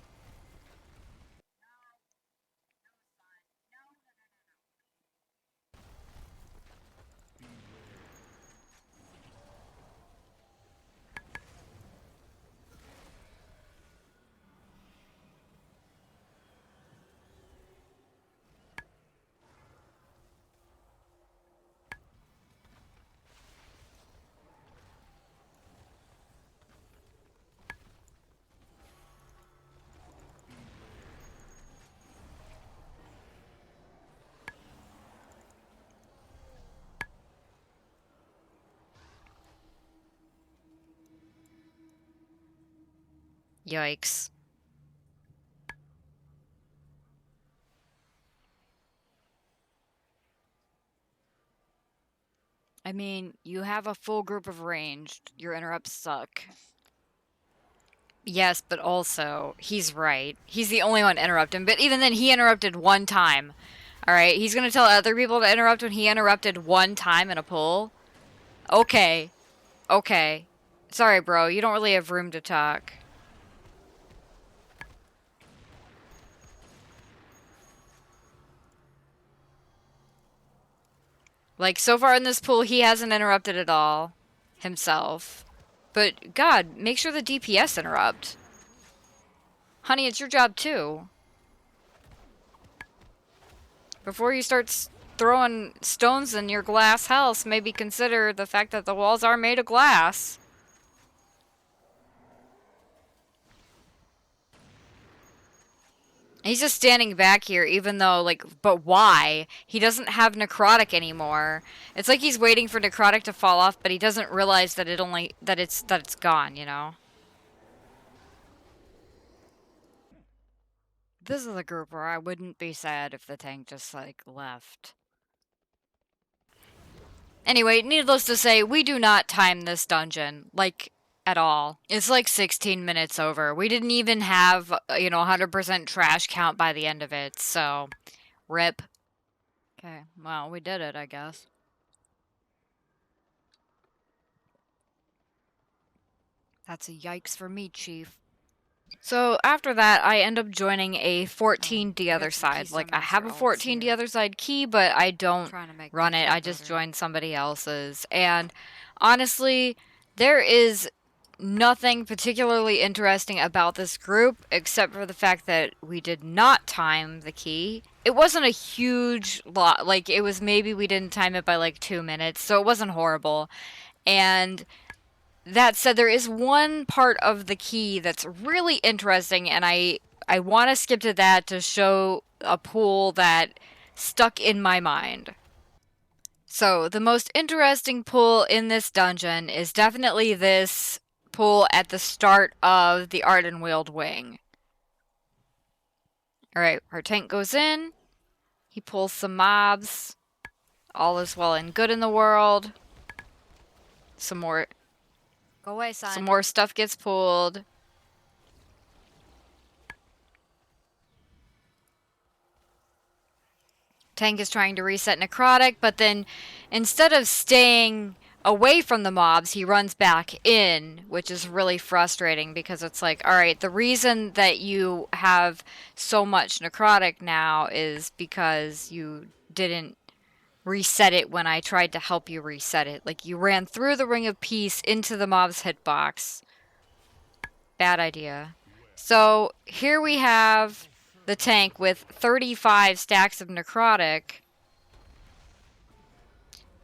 Yikes. I mean, you have a full group of ranged. Your interrupts suck. Yes, but also, he's right. He's the only one interrupting, but even then, he interrupted one time. Alright, he's gonna tell other people to interrupt when he interrupted one time in a pull? Okay. Okay. Sorry, bro, you don't really have room to talk. Like, so far in this pool, he hasn't interrupted at all. Himself. But, God, make sure the DPS interrupt. Honey, it's your job too. Before you start throwing stones in your glass house, maybe consider the fact that the walls are made of glass. He's just standing back here, even though, like, but why? He doesn't have necrotic anymore. It's like he's waiting for necrotic to fall off, but he doesn't realize that it's gone, you know? This is a group where I wouldn't be sad if the tank just, like, left. Anyway, needless to say, we do not time this dungeon, like, at all. It's like 16 minutes over. We didn't even have, 100% trash count by the end of it, so, rip. Okay, well, we did it, I guess. That's a yikes for me, Chief. So after that, I end up joining a 14 the other side. Like, I have a 14 the other side key, but I don't run it. I just joined somebody else's. And honestly, there is nothing particularly interesting about this group, except for the fact that we did not time the key. It wasn't a huge lot. Like, it was maybe we didn't time it by like 2 minutes, so it wasn't horrible. And that said, there is one part of the key that's really interesting, and I want to skip to that to show a pool that stuck in my mind. So, the most interesting pool in this dungeon is definitely this pool at the start of the Ardenweald wing. Alright, our tank goes in. He pulls some mobs. All is well and good in the world. Some more... Go away, son. Some more stuff gets pulled. Tank is trying to reset necrotic, but then instead of staying away from the mobs, he runs back in, which is really frustrating because it's like, alright, the reason that you have so much necrotic now is because you didn't reset it when I tried to help you reset it. Like, you ran through the Ring of Peace into the mob's hitbox. Bad idea. So, here we have the tank with 35 stacks of necrotic.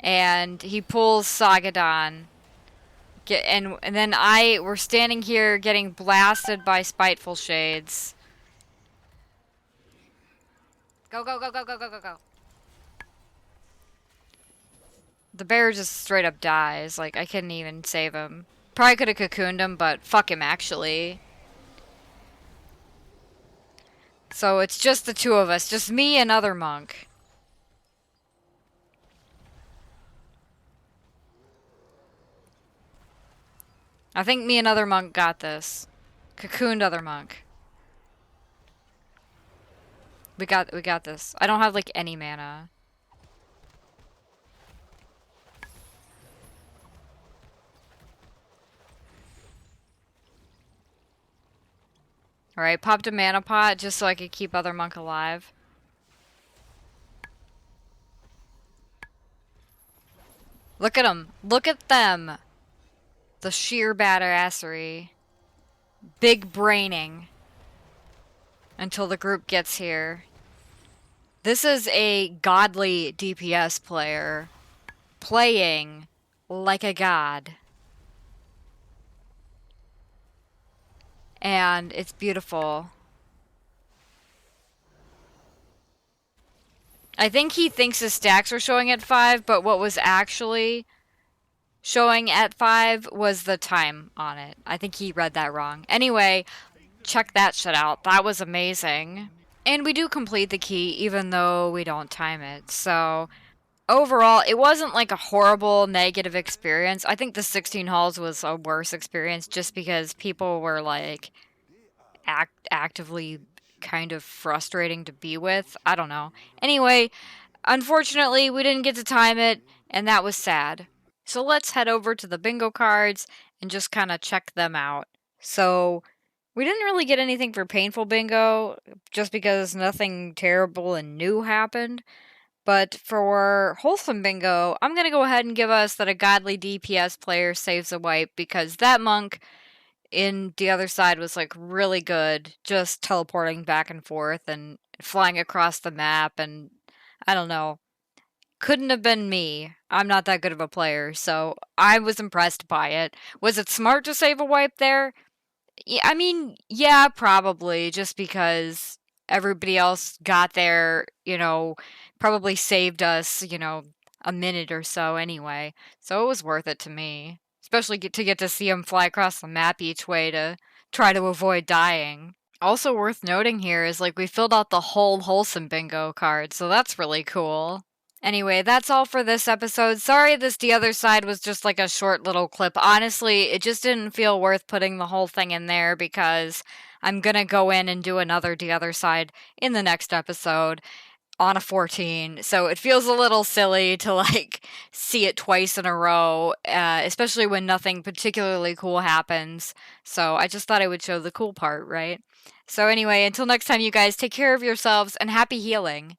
And he pulls Sagadon. And then we're standing here getting blasted by Spiteful Shades. Go, go, go, go, go, go, go, go. The bear just straight up dies. Like, I couldn't even save him. Probably could have cocooned him, but fuck him, actually. So it's just the two of us. Just me and other monk. I think me and other monk got this. Cocooned other monk. We got this. I don't have, like, any mana. Alright, popped a mana pot just so I could keep other monk alive. Look at them. Look at them. The sheer badassery. Big braining. Until the group gets here. This is a godly DPS player. Playing like a god. And it's beautiful. I think he thinks his stacks are showing at 5, but what was actually showing at 5 was the time on it. I think he read that wrong. Anyway, check that shit out. That was amazing. And we do complete the key even though we don't time it. So overall, it wasn't like a horrible negative experience. I think the 16 halls was a worse experience just because people were like actively kind of frustrating to be with. I don't know. Anyway, unfortunately, we didn't get to time it, and that was sad. So let's head over to the bingo cards and just kind of check them out. So we didn't really get anything for painful bingo just because nothing terrible and new happened. But for wholesome bingo, I'm going to go ahead and give us that a godly DPS player saves a wipe because that monk in the other side was like really good, just teleporting back and forth and flying across the map. And I don't know, couldn't have been me. I'm not that good of a player, so I was impressed by it. Was it smart to save a wipe there? Yeah, I mean, yeah, probably, just because everybody else got there, probably saved us, a minute or so anyway. So it was worth it to me, especially to get to see him fly across the map each way to try to avoid dying. Also worth noting here is like we filled out the whole wholesome bingo card, so that's really cool. Anyway, that's all for this episode. Sorry the other side was just like a short little clip. Honestly, it just didn't feel worth putting the whole thing in there because I'm gonna go in and do another the other side in the next episode on a 14. So it feels a little silly to like see it twice in a row, especially when nothing particularly cool happens. So I just thought I would show the cool part, right? So anyway, until next time, you guys, take care of yourselves and happy healing.